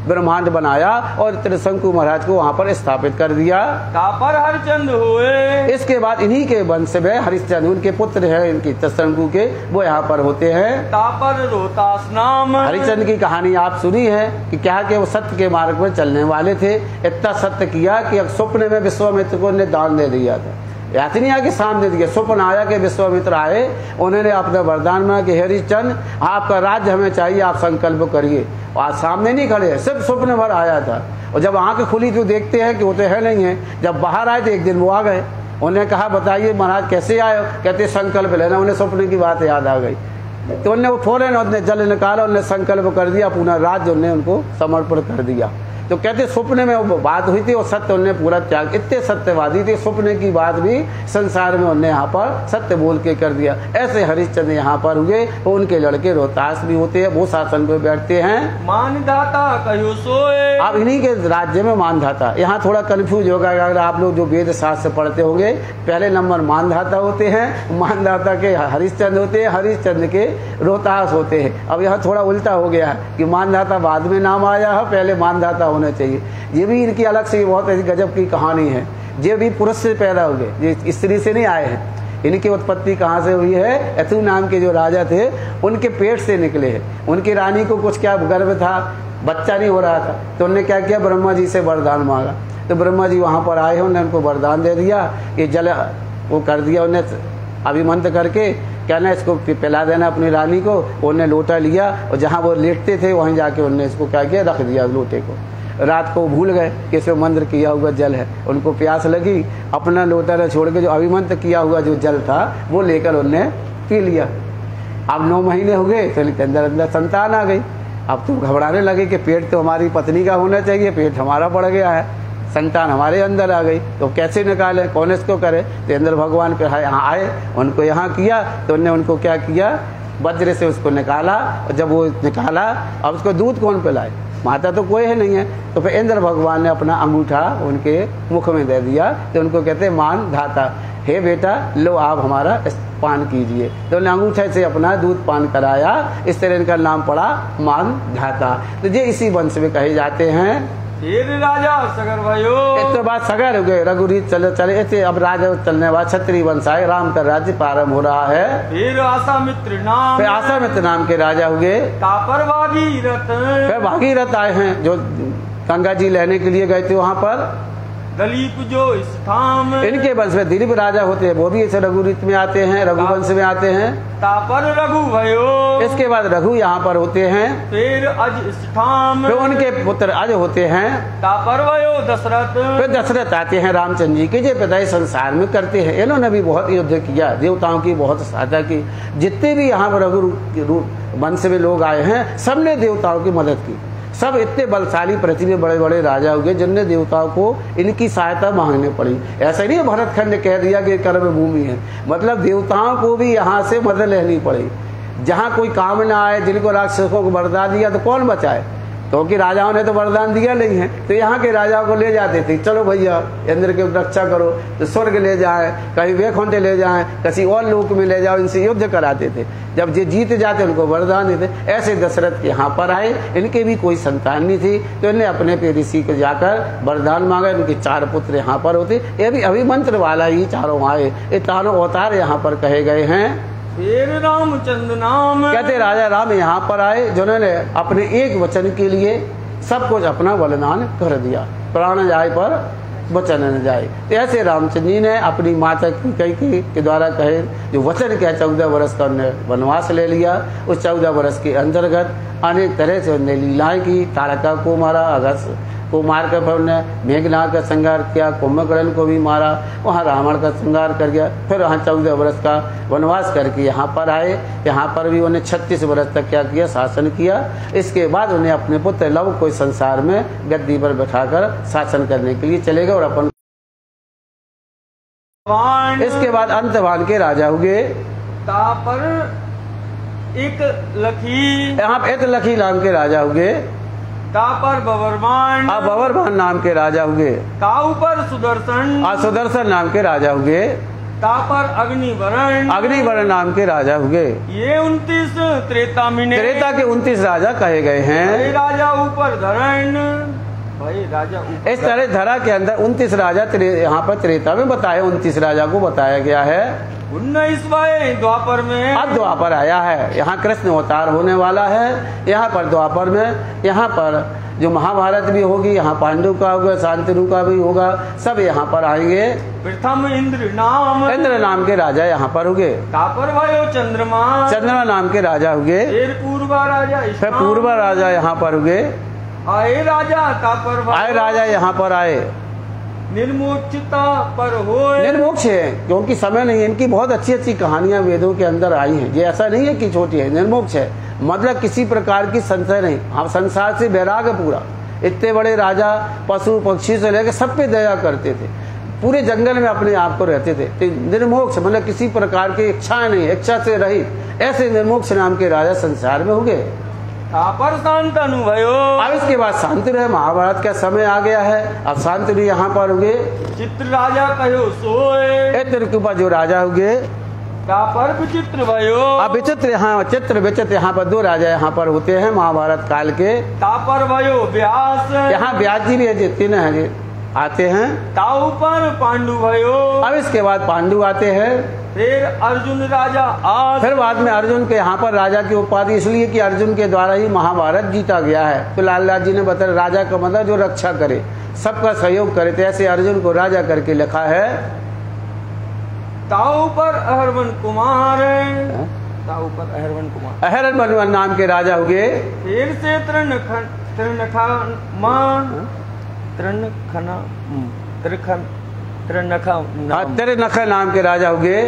Speaker 1: ब्रह्मांड बनाया और त्रिशंकु महाराज को वहाँ पर स्थापित कर दिया।
Speaker 2: तापर हरिश्चंद्र हुए,
Speaker 1: इसके बाद इन्हीं के वंश में हरिश्चंद्र उनके पुत्र हैं, इनकी त्रिशंकु के, वो यहाँ पर होते हैं।
Speaker 2: तापर रोहतास नाम,
Speaker 1: हरिश्चंद्र की कहानी आप सुनी है कि क्या कि वो सत्य के मार्ग पर चलने वाले थे। इतना सत्य किया कि स्वप्न में विश्वामित्र को उन्हें दान दे दिया था। याद नहीं आया सामने दिया, स्वप्न आया कि विश्वामित्र आए, उन्होंने अपना वरदान मांगा कि हरिश्चंद्र आपका राज्य हमें चाहिए, आप संकल्प करिए। आज सामने नहीं खड़े, सिर्फ स्वप्न भर आया था, और जब आंख खुली तो देखते हैं कि वो तो है नहीं है। जब बाहर आए तो एक दिन वो आ गए। उन्हें कहा बताइए महाराज कैसे आए, कहते संकल्प लेना। उन्हें स्वप्न की बात याद आ गई, तो उन्हें वो फौरन उन्हें जल निकाला, उन्हें संकल्प कर दिया, पूरा राज्य उन्हें उनको समर्पण कर दिया। तो कहते स्वप्न में वो बात हुई थी और सत्य उन्हें पूरा त्याग, इतने सत्यवादी थे, स्वप्न की बात भी संसार में उन्हें यहाँ पर सत्य बोल के कर दिया। ऐसे हरिश्चंद्र यहाँ पर हुए, तो उनके लड़के रोहतास भी होते हैं, वो शासन पे बैठते हैं।
Speaker 2: मानधाता कहो सोए,
Speaker 1: अब इन्हीं के राज्य में मानधाता, यहाँ थोड़ा कंफ्यूज होगा अगर आप लोग जो वेद शास्त्र पढ़ते होंगे। पहले नंबर मानधाता होते हैं, मानधाता के हरिश्चंद्र होते हैं, हरिश्चंद्र के रोहतास होते हैं। अब यहाँ थोड़ा उल्टा हो गया है कि मानधाता बाद में नाम आया है, पहले मानधाता होना चाहिए। ये भी इनकी अलग से बहुत गजब की कहानी है। ये भी पुरुष से पैदा हुए, ये स्त्री से नहीं आए हैं। इनकी उत्पत्ति कहाँ से हुई है? यथु नाम के जो राजा थे उनके पेट से निकले हैं। उनकी रानी को कुछ क्या गर्भ था, बच्चा नहीं हो रहा था, तो उन्होंने क्या किया, ब्रह्मा जी से वरदान मांगा। तो ब्रह्मा जी वहाँ पर आए, उन्होंने उनको वरदान दे दिया कि जल वो कर दिया उन्हें अभिमंत्र करके, कहना इसको पिला देना अपनी रानी को। उन्हें लोटा लिया और जहाँ वो लेटते थे वहीं जाके उन्होंने इसको क्या किया, रख दिया लोटे को। रात को भूल गए कि इसमें मंत्र किया हुआ जल है, उनको प्यास लगी, अपना लोटा छोड़ के जो अभिमंत्र किया हुआ जो जल था वो लेकर उन्होंने पी लिया। अब 9 महीने हो गए तो अंदर अंदर संतान आ गई। अब तो घबराने लगे कि पेट तो हमारी पत्नी का होना चाहिए, पेट हमारा पड़ गया है, संतान हमारे अंदर आ गई, तो कैसे निकाले, कौन इसको करे। तो इंद्र भगवान पे यहाँ आए, उनको यहाँ किया तो उन्होंने उनको क्या किया, वज्र से उसको निकाला। और जब वो निकाला अब उसको दूध कौन पिलाए, माता तो कोई है नहीं है। तो फिर इंद्र भगवान ने अपना अंगूठा उनके मुख में दे दिया। तो उनको कहते हैं मान धाता, हे बेटा लो आप हमारा पान कीजिए। तो उन्हें अंगूठे से अपना दूध पान कराया, इस तरह इनका नाम पड़ा मान धाता। तो ये इसी वंश में कहे जाते हैं।
Speaker 2: फिर राजा सगर भयो,
Speaker 1: तो बात सगर हो गए, रघुरीत चले चले ऐसे। अब राजा चलने बाद क्षत्रिय वंश आए, राम का राज्य प्रारंभ हो रहा है।
Speaker 2: फिर आसामित्र नाम,
Speaker 1: फिर आसामित्र नाम के राजा हुए।
Speaker 2: तापर भागीरथ,
Speaker 1: फिर भागीरथ आए हैं जो गंगा जी लेने के लिए गए थे वहाँ पर।
Speaker 2: दलीप जो स्थाम,
Speaker 1: इनके वंश में दिलीप राजा होते हैं, वो भी ऐसे रघुरीत में आते हैं, रघुवंश में आते हैं।
Speaker 2: तापर रघु भयो,
Speaker 1: इसके बाद रघु यहाँ पर होते हैं।
Speaker 2: फिर अज स्थाम,
Speaker 1: फिर उनके पुत्र अज होते हैं।
Speaker 2: तापर भयो दशरथ,
Speaker 1: फिर दशरथ आते हैं रामचंद्र जी के, जो पिता संसार में करते हैं। इन्होंने भी बहुत युद्ध किया, देवताओं की बहुत सहायता की। जितने भी यहाँ पर रघु वंश में लोग आए हैं सबने देवताओं की मदद की। सब इतने बलशाली पृथ्वी में बड़े बड़े राजा हुए जिनने देवताओं को इनकी सहायता मांगनी पड़ी। ऐसा नहीं भरतखंड ने कह दिया कि कर्म भूमि है, मतलब देवताओं को भी यहाँ से मदद लेनी पड़ी। जहाँ कोई काम ना आए, जिनको राक्षसों को वरदान दिया तो कौन बचाए, क्योंकि राजाओं ने तो वरदान दिया नहीं है। तो यहाँ के राजाओं को ले जाते थे, चलो भैया इंद्र की रक्षा करो, तो स्वर्ग ले जाए, कहीं वैकुंठ ले जाए, किसी और लोक में ले जाओ, इनसे युद्ध कराते थे। जब ये जीत जाते उनको वरदान देते। ऐसे दशरथ यहाँ पर आए, इनके भी कोई संतान नहीं थी, तो इन्हें अपने पे ऋषि को जाकर वरदान मांगा। इनके 4 पुत्र यहाँ पर होते, ये भी अभिमंत्र वाला ही चारों आए। ये चारों अवतार यहाँ पर कहे गए हैं।
Speaker 2: फिर रामचंद्र नाम, कहते
Speaker 1: राजा राम यहाँ पर आए, जिन्होंने अपने एक वचन के लिए सब कुछ अपना बलिदान कर दिया। प्राण जाए पर वचन न जाए। तो ऐसे रामचंद्र जी ने अपनी माता कैकेयी के द्वारा कहे जो वचन क्या 14 वर्ष का उन्होंने वनवास ले लिया। उस 14 वर्ष के अंतर्गत अनेक तरह से उन्होंने लीलाएं की। तारका को मारा, अगस्त को मार कर उन्होंने मेघनाथ का संहार किया, कुंभकर्ण को भी मारा, वहाँ रावण का संहार कर गया। फिर वहाँ 14 वर्ष का वनवास करके यहाँ पर आए। यहाँ पर भी उन्हें 36 वर्ष तक क्या किया, शासन किया। इसके बाद उन्हें अपने पुत्र लव को संसार में गद्दी पर बैठाकर शासन करने के लिए चले गए और अपन। इसके बाद अंतवान के राजा हुए।
Speaker 2: तापर एक लखी,
Speaker 1: यहाँ पे एक लखी नाम के राजा हुए।
Speaker 2: तापर बबरमान,
Speaker 1: बबरमान नाम के राजा हुए।
Speaker 2: ताऊ पर सुदर्शन,
Speaker 1: सुदर्शन नाम के राजा हुए।
Speaker 2: तापर अग्निवरण,
Speaker 1: अग्निवरण नाम के राजा हुए।
Speaker 2: ये 29 त्रेता में,
Speaker 1: त्रेता के 29 राजा कहे गए हैं।
Speaker 2: राजा ऊपर धरण, भाई राजा ऊपर।
Speaker 1: इस तरह धरा के अंदर 29 राजा यहाँ पर त्रेता में बताए, 29 राजा को बताया गया है।
Speaker 2: 19वां द्वापर में,
Speaker 1: अब द्वापर आया है। यहाँ कृष्ण अवतार होने वाला है। यहाँ पर द्वापर में, यहाँ पर जो महाभारत भी होगी, यहाँ पांडु का होगा, शांतनु का भी होगा, सब यहाँ पर आएंगे।
Speaker 2: प्रथम इंद्र नाम,
Speaker 1: इंद्र नाम के राजा यहाँ पर होंगे।
Speaker 2: तापर भयो चंद्रमा,
Speaker 1: चंद्रमा नाम के राजा होंगे।
Speaker 2: फिर पूर्वा राजा,
Speaker 1: फिर पूर्वा राजा यहाँ पर होंगे।
Speaker 2: आए राजा तापर,
Speaker 1: आए राजा यहाँ पर आए।
Speaker 2: निर्मोक्षता पर हो,
Speaker 1: निर्मोक्ष है क्योंकि समय नहीं है। इनकी बहुत अच्छी अच्छी कहानियां वेदों के अंदर आई हैं। ये ऐसा नहीं है कि छोटी है, निर्मोक्ष है, मतलब किसी प्रकार की संशय नहीं। हम संसार से वैराग्य पूरा। इतने बड़े राजा पशु पक्षी से लेकर सब पे दया करते थे, पूरे जंगल में अपने आप को रहते थे। तो निर्मोक्ष मतलब किसी प्रकार की इच्छा नहीं, इच्छा से रहित, ऐसे निर्मोक्ष नाम के राजा संसार में हो गए।
Speaker 2: तापर शांतनु भयो,
Speaker 1: अब इसके बाद शांतनु है। महाभारत का समय आ गया है। अब शांतनु यहाँ पर हुए।
Speaker 2: चित्र राजा कहो सोए,
Speaker 1: के ऊपर जो राजा हुए।
Speaker 2: तापर विचित्र भयो,
Speaker 1: अब विचित्र यहाँ, चित्र विचित्र यहाँ पर 2 राजा यहाँ पर होते हैं महाभारत काल के।
Speaker 2: तापर भयो व्यास, यहाँ
Speaker 1: व्यास जी भी है, 3 है आते हैं।
Speaker 2: ताऊ पर पांडु भयो,
Speaker 1: अब इसके बाद पांडु आते हैं।
Speaker 2: फिर अर्जुन राजा आज,
Speaker 1: फिर बाद में अर्जुन के यहाँ पर राजा की उपाधि इसलिए कि अर्जुन के द्वारा ही महाभारत जीता गया है। तो लालदास जी ने बताया राजा का मतलब जो रक्षा करे, सबका सहयोग करे। तो ऐसे अर्जुन को राजा करके लिखा है।
Speaker 2: ताऊ पर अहरवन कुमार, ताऊ पर अहरवन कुमार,
Speaker 1: अहरवन नाम के राजा हुए।
Speaker 2: फिर से
Speaker 1: त्रिनखा नाम के राजा हुए।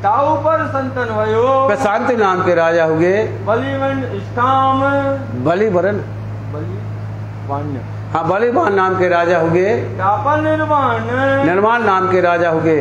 Speaker 2: ताऊ पर संतन भयो,
Speaker 1: प्रशांति नाम के राजा हुए।
Speaker 2: बलिवन इष्टाम,
Speaker 1: बलिवरन,
Speaker 2: बलिवान्य,
Speaker 1: हाँ बलिवान नाम के राजा हुए।
Speaker 2: तापर निर्वाण,
Speaker 1: निर्माण नाम के राजा हुए।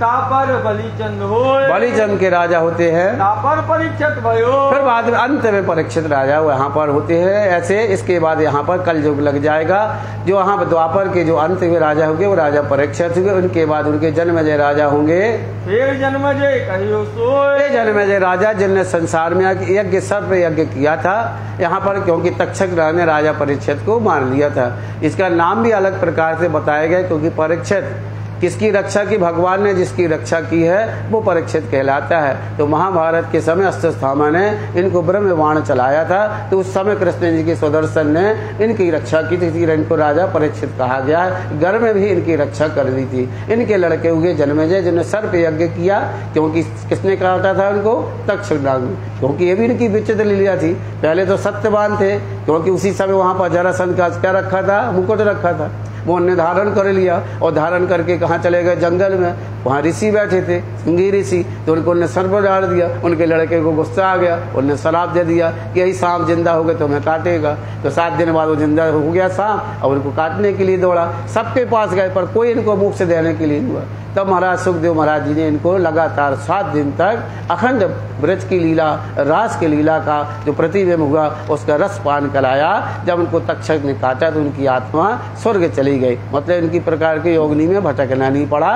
Speaker 2: तापर बलिचंद हो,
Speaker 1: बलिचंद के राजा होते हैं।
Speaker 2: तापर परीक्षित भयो,
Speaker 1: फिर बाद में अंत में परीक्षित राजा यहाँ पर होते हैं। ऐसे इसके बाद यहाँ पर कलयुग लग जाएगा। जो यहाँ पर द्वापर के जो अंत में राजा होंगे वो राजा परीक्षित हुए। उनके बाद उनके जन्मजय राजा होंगे।
Speaker 2: फिर जन्मजय कहियो सोए,
Speaker 1: जन्मजय राजा जिनने संसार में यज्ञ सर्प यज्ञ किया था यहाँ पर, क्योंकि तक्षक ने राजा परीक्षित को मार लिया था। इसका नाम भी अलग प्रकार से बताया गया, क्योंकि परीक्षित किसकी रक्षा की, भगवान ने जिसकी रक्षा की है वो परीक्षित कहलाता है। तो महाभारत के समय अश्वत्थामा ने इनको ब्रह्म बाण चलाया था, तो उस समय कृष्ण जी के सुदर्शन ने इनकी रक्षा की थी, इनको राजा परीक्षित कहा गया है। घर में भी इनकी रक्षा कर दी थी। इनके लड़के हुए जन्मेजय, जिन्होंने सर्प यज्ञ किया, क्योंकि किसने कहा था उनको, तक्षक नाग, क्योंकि ये भी इनकी विचित्र लीला थी। पहले तो सत्यवान थे, क्योंकि उसी समय वहां पर जरासंध का क्या रखा था, मुकुट रखा था, वो उन्हें धारण कर लिया और धारण करके कहाँ चले गए, जंगल में। वहाँ ऋषि बैठे थे, सिंगी ऋषि, तो उनको उन्हें सर्प डाल दिया। उनके लड़के को गुस्सा आ गया, उन्हें शराप दे दिया कि यही सांप जिंदा हो गए तो हमें काटेगा। तो 7 दिन बाद वो जिंदा हो गया सांप, और उनको काटने के लिए दौड़ा। सबके पास गए पर कोई इनको मुख से देने के लिए नहीं हुआ। तब महाराज सुखदेव महाराज जी ने इनको लगातार 7 दिन तक अखंड ब्रज की लीला, रास की लीला का जो प्रतिबिंब हुआ उसका रस पान कराया। जब उनको तक्षक ने काटा तो उनकी आत्मा स्वर्ग चली गई, मतलब इनकी प्रकार के योगिनी में भटकना नहीं पड़ा।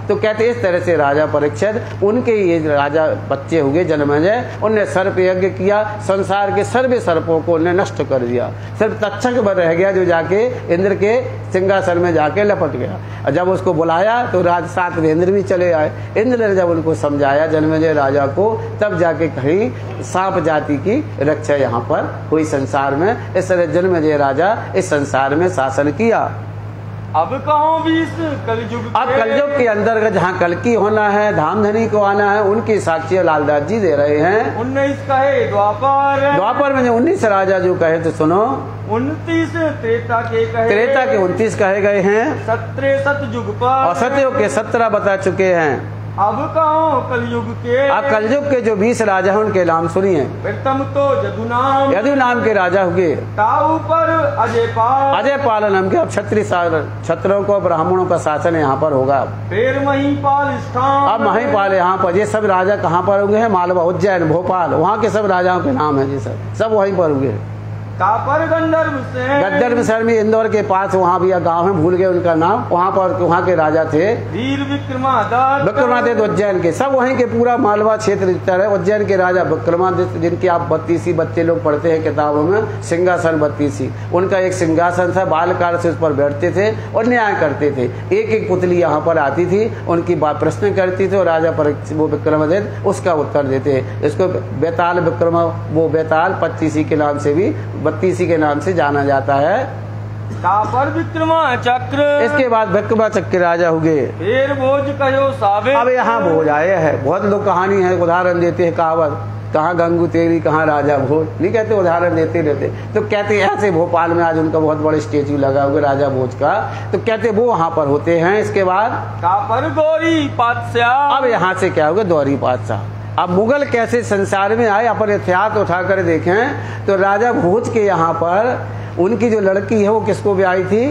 Speaker 1: तो कहते इस तरह से राजा परीक्षित, उनके ये राजा बच्चे हुए जन्मेजय, उनने सर्प यज्ञ किया, संसार के सर्वे सर्पों को उन्हें नष्ट कर दिया। सिर्फ तक्षक पर रह गया जो जाके इंद्र के सिंहासन में जाके लपट गया। और जब उसको बुलाया तो साथ में इंद्र भी चले आए। इंद्र ने जब उनको समझाया जन्मेजय राजा को, तब जाके कहीं सांप जाति की रक्षा यहाँ पर हुई संसार में। इस तरह जन्मेजय राजा इस संसार में शासन किया।
Speaker 2: अब कहो भी इस कलयुग,
Speaker 1: अब कलयुग के अंतर्गत जहाँ कलकी होना है, धामधनी को आना है, उनकी साक्षी लालदास जी दे रहे हैं।
Speaker 2: 19 कहे द्वापर,
Speaker 1: द्वापर में 19 राजा जो कहे तो सुनो,
Speaker 2: 29 त्रेता के कहे,
Speaker 1: त्रेता के 29 कहे गए हैं।
Speaker 2: 17 सतयुग पर,
Speaker 1: और सतयुग के 17 बता चुके हैं।
Speaker 2: अब कहो कलयुग के,
Speaker 1: अब कलयुग के जो 20 राजा हैं उनके नाम सुनिए।
Speaker 2: प्रथम तो यदु नाम,
Speaker 1: यदु नाम के राजा हुए।
Speaker 2: ताऊ पर अजय पाल,
Speaker 1: अजय पाल नाम के, अब क्षत्रियों को ब्राह्मणों का शासन यहाँ पर होगा।
Speaker 2: फिर महिपाल स्थान,
Speaker 1: अब महिपाल यहाँ पर, ये सब राजा कहाँ पर होंगे हैं, मालवा, उज्जैन, भोपाल, वहाँ के सब राजाओं के नाम है जी, सब वहीं पर हुए।
Speaker 2: तापर
Speaker 1: गंधर्व शहर में, इंदौर के पास, वहाँ भी गांव है, भूल गए उनका नाम, वहाँ पर वहाँ के राजा थे
Speaker 2: वीर विक्रमादित्य
Speaker 1: उज्जैन के, सब वहीं के पूरा मालवा क्षेत्र है। उज्जैन के राजा विक्रमादित्य, जिनकी आप 32 बच्चे लोग पढ़ते हैं किताबों में, सिंहासन 32, उनका एक सिंहासन था, बालकाल से उस पर बैठते थे और न्याय करते थे। एक एक पुतली यहाँ पर आती थी, उनकी बात प्रश्न करती थी और राजा वो विक्रमादित्य उसका उत्तर देते। इसको बेताल विक्रम, वो बेताल 25 के नाम से भी 32 के नाम से जाना जाता है।
Speaker 2: तापर विक्रमा चक्र,
Speaker 1: इसके बाद विक्रमा चक्र राजा हुए।
Speaker 2: फिर भोज कहो सावे,
Speaker 1: अब यहाँ भोज आए हैं। बहुत लोग कहानी है, उदाहरण देते हैं, कहावत, कहाँ गंगू तेरी कहाँ राजा भोज, नहीं कहते, उदाहरण देते रहते। तो कहते ऐसे भोपाल में आज उनका बहुत बड़ा स्टेच्यू लगा हुआ राजा भोज का, तो कहते वो वहाँ पर होते हैं। इसके बाद
Speaker 2: तापर गौरी पातशाह,
Speaker 1: अब यहाँ से क्या होगा, गौरी पातशाह। अब मुगल कैसे संसार में आए, अपन इतिहास उठाकर देखें तो राजा भोज के यहाँ पर उनकी जो लड़की है वो किसको ब्याही थी,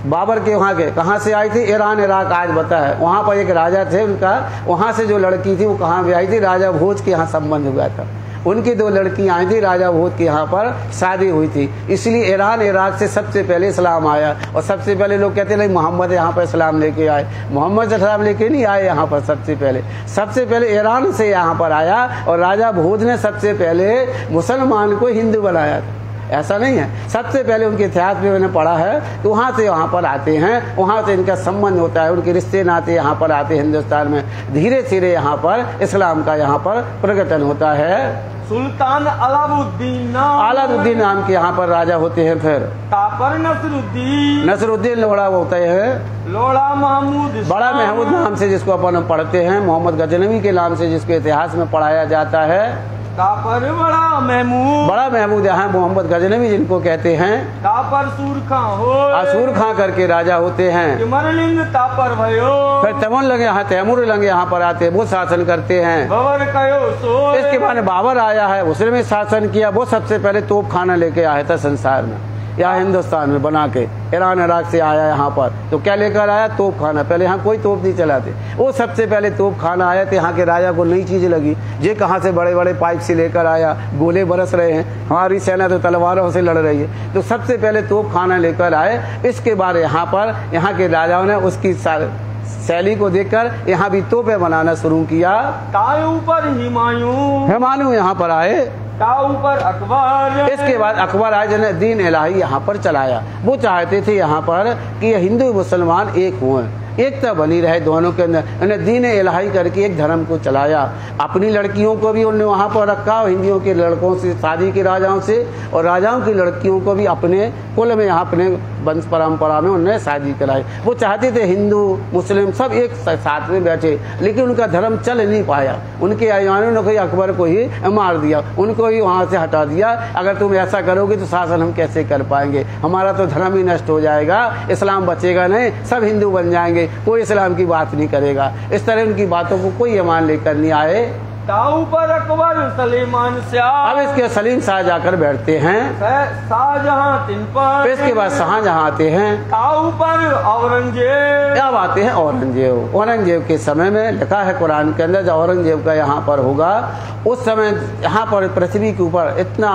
Speaker 1: बाबर के वहाँ के, कहाँ से आई थी, ईरान इराक आज बता है। वहाँ पर एक राजा थे उनका, वहाँ से जो लड़की थी वो कहाँ ब्याही थी, राजा भोज के यहाँ संबंध हुआ था। उनकी 2 लड़कियां आई थी, राजा भोज के यहाँ पर शादी हुई थी। इसलिए ईरान इराक से सबसे पहले इस्लाम आया। और सबसे पहले लोग कहते नहीं मोहम्मद यहाँ पर इस्लाम लेके आए, मोहम्मद इस्लाम लेके नहीं आए यहाँ पर। सबसे पहले ईरान से यहाँ पर आया और राजा भोज ने सबसे पहले मुसलमान को हिंदू बनाया था। ऐसा नहीं है। सबसे पहले उनके इतिहास में मैंने पढ़ा है तो वहाँ से वहाँ पर आते हैं, वहाँ से इनका संबंध होता है, उनके रिश्ते नाते यहाँ पर आते हैं हिंदुस्तान में। धीरे धीरे यहाँ पर इस्लाम का यहाँ पर प्रकटन होता है।
Speaker 2: सुल्तान
Speaker 1: अलाउद्दीन नाम के यहाँ पर राजा होते हैं। फिर
Speaker 2: तापर
Speaker 1: नसरुद्दीन लोड़ा होते हैं।
Speaker 2: लोड़ा महमूद
Speaker 1: बड़ा महमूद नाम से जिसको अपन पढ़ते हैं, मोहम्मद गजनवी के नाम से जिसके इतिहास में पढ़ाया जाता है।
Speaker 2: तापर
Speaker 1: बड़ा महमूद यहाँ मोहम्मद गजनवी जिनको कहते हैं।
Speaker 2: तापर
Speaker 1: सूर खां करके राजा होते हैं।
Speaker 2: तिमरलिंग तापर भयो।
Speaker 1: फिर तैमूर लंग यहाँ पर आते हैं, वो शासन करते हैं।
Speaker 2: बाबर कयो
Speaker 1: इसके बाद बाबर आया है, उसने भी शासन किया। वो सबसे पहले तोप खाना लेके आया था संसार में, यहाँ हिंदुस्तान में बना के। ईरान इराक से आया यहाँ पर, तो क्या लेकर आया? तोप खाना। पहले यहाँ कोई तोप नहीं चलाते, वो सबसे पहले तोप खाना आया। तो यहाँ के राजा को नई चीज लगी, ये कहाँ से बड़े बड़े पाइप से लेकर आया, गोले बरस रहे हैं, हमारी सेना तो तलवारों से लड़ रही है। तो सबसे पहले तोप खाना लेकर आए। इसके बाद यहाँ पर यहाँ के राजाओं ने उसकी शैली को देखकर यहाँ भी तोपें बनाना शुरू किया।
Speaker 2: ऊपर
Speaker 1: हुमायूं यहाँ पर आए।
Speaker 2: ऊपर अकबर।
Speaker 1: इसके बाद अकबर आए जिन्हें दीन इलाही यहाँ पर चलाया। वो चाहते थे यहाँ पर कि हिंदू मुसलमान एक हुए, एकता बनी रहे दोनों के अंदर। उन्हें दीन इलाही करके एक धर्म को चलाया। अपनी लड़कियों को भी उन्होंने वहाँ पर रखा, हिंदुओं के लड़कों से शादी की राजाओं से, और राजाओं की लड़कियों को भी अपने कुल में यहाँ अपने वंश परंपरा में उन्होंने शादी कराई। वो चाहते थे हिंदू मुस्लिम सब एक साथ में बैठे, लेकिन उनका धर्म चल नहीं पाया। उनके अयानों ने कोई अकबर को ही मार दिया, उनको ही वहाँ से हटा दिया। अगर तुम ऐसा करोगे तो शासन हम कैसे कर पाएंगे, हमारा तो धर्म ही नष्ट हो जाएगा, इस्लाम बचेगा नहीं, सब हिंदू बन जाएंगे, कोई इस्लाम की बात नहीं करेगा। इस तरह उनकी बातों को कोई ईमान लेकर नहीं आए।
Speaker 2: ऊपर अकबर सलीमान शाह।
Speaker 1: अब इसके सलीम शाह जाकर बैठते हैं।
Speaker 2: शाहजहां तिन पर।
Speaker 1: इसके बाद शाहजहां आते हैं।
Speaker 2: ऊपर औरंगजेब।
Speaker 1: अब आते हैं औरंगजेब। औरंगजेब के समय में लिखा है कुरान के अंदर, जब औरंगजेब का यहाँ पर होगा उस समय यहाँ पर पृथ्वी के ऊपर इतना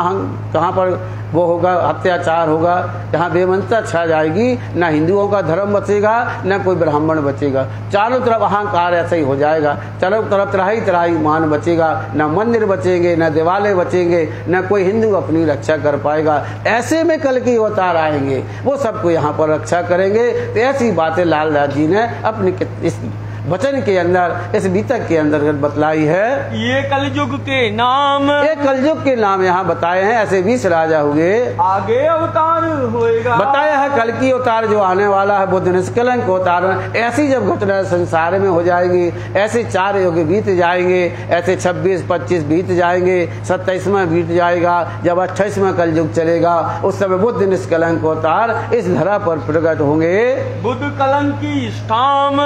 Speaker 1: कहाँ पर वो होगा, अत्याचार होगा, जहाँ बेमनता छा जाएगी, ना हिंदुओं का धर्म बचेगा ना कोई ब्राह्मण बचेगा। चारों तरफ अहंकार ऐसा ही हो जाएगा, चारों तरफ तराही तराही मान बचेगा, ना मंदिर बचेंगे, ना दीवारें बचेंगे, ना कोई हिंदू अपनी रक्षा कर पाएगा। ऐसे में कल की अवतार आएंगे, वो सबको यहाँ पर रक्षा करेंगे। तो ऐसी बातें लाल दास जी ने अपने इस वचन के अंदर, इस बीतक के अंदर बतलाई है।
Speaker 2: ये कलयुग के नाम,
Speaker 1: ये कलयुग के नाम यहाँ बताए हैं। ऐसे 20 राजा हुए,
Speaker 2: आगे अवतार होएगा।
Speaker 1: बताया है कल की अवतार जो आने वाला है, बुद्ध निष्कलंक अवतार। ऐसी जब घटना संसार में हो जाएगी, ऐसे 4 युग बीत जाएंगे, ऐसे 26-25 बीत जाएंगे, 27वां बीत जाएगा, जब 28वां कलयुग चलेगा, उस समय बुद्ध निष्कलंक अवतार इस धरा पर प्रकट होंगे।
Speaker 2: बुद्ध कलंकी स्थान,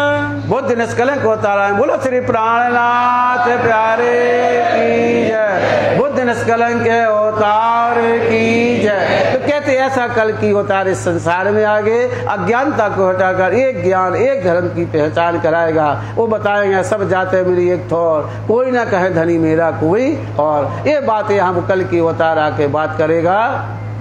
Speaker 1: बुद्ध निष्कलंक अवतार है। बोलो श्री प्राणनाथ प्यारे की जय, बुद्ध निष्कलंक अवतार की जय। तो कहते ऐसा कल की अवतार इस संसार में आगे अज्ञानता को हटाकर एक ज्ञान, एक धर्म की पहचान कराएगा। वो बताएंगे सब जाते मेरी एक थोर, कोई ना कहे धनी मेरा कोई और। ये बात यहाँ कल की अवतार आके बात करेगा।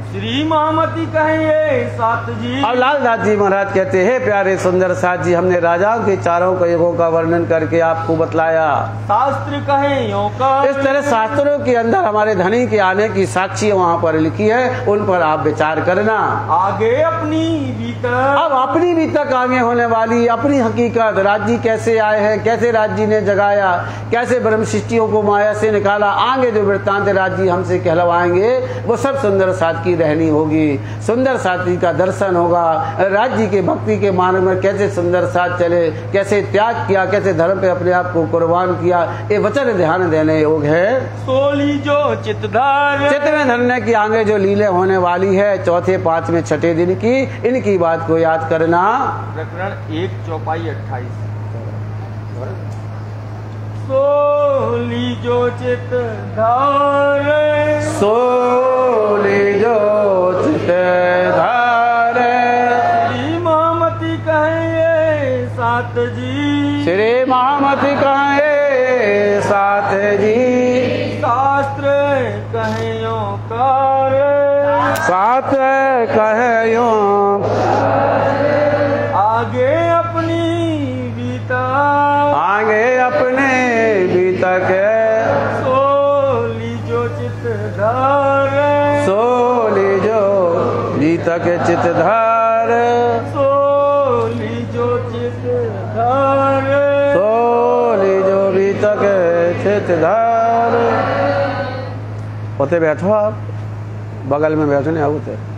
Speaker 2: श्री महामती कहे साथ जी।
Speaker 1: अब लाल दास जी महाराज कहते हैं, प्यारे सुंदर साथ जी, हमने राजाओं के चारों युगों का वर्णन करके आपको बतलाया।
Speaker 2: शास्त्र कहे यों का,
Speaker 1: इस तरह शास्त्रों के अंदर हमारे धनी के आने की साक्षी वहाँ पर लिखी है, उन पर आप विचार करना।
Speaker 2: आगे अपनी बीतक,
Speaker 1: अब अपनी बीतक आगे होने वाली, अपनी हकीकत, राज्य कैसे आए हैं, कैसे राज्य ने जगाया, कैसे ब्रह्म सृष्टियों को माया से निकाला, आगे जो वृत्तांत राज्य हमसे कहलवाएंगे वो सब सुंदर साथ की रहनी होगी। सुंदर साथी का दर्शन होगा, राज्य के भक्ति के मार्ग में कैसे सुंदर साथ चले, कैसे त्याग किया, कैसे धर्म पे अपने आप को कुर्बान किया, ये वचन ध्यान देने योग है।
Speaker 2: सोली जो चित्तधार,
Speaker 1: चित्त में धरने की आगे जो लीले होने वाली है 4थे, 5वें, 6ठे दिन की, इनकी बात को याद करना।
Speaker 2: प्रकरण 1 चौपाई 28। सोली जो चित धारे,
Speaker 1: सोली जो चित धारे,
Speaker 2: श्री महामती कहे साथ जी।
Speaker 1: श्री महामती कहे साथ जी।
Speaker 2: शास्त्र कहो कार,
Speaker 1: साथ कहो
Speaker 2: आगे अपनी बीता,
Speaker 1: आगे अपने बीतक,
Speaker 2: सोली जो चित धारे,
Speaker 1: सोली बीतक चित धार,
Speaker 2: सोली जो चित धार,
Speaker 1: सोली जो बीतक चित धार। होते बैठो आप, बगल में बैठो नहीं आते।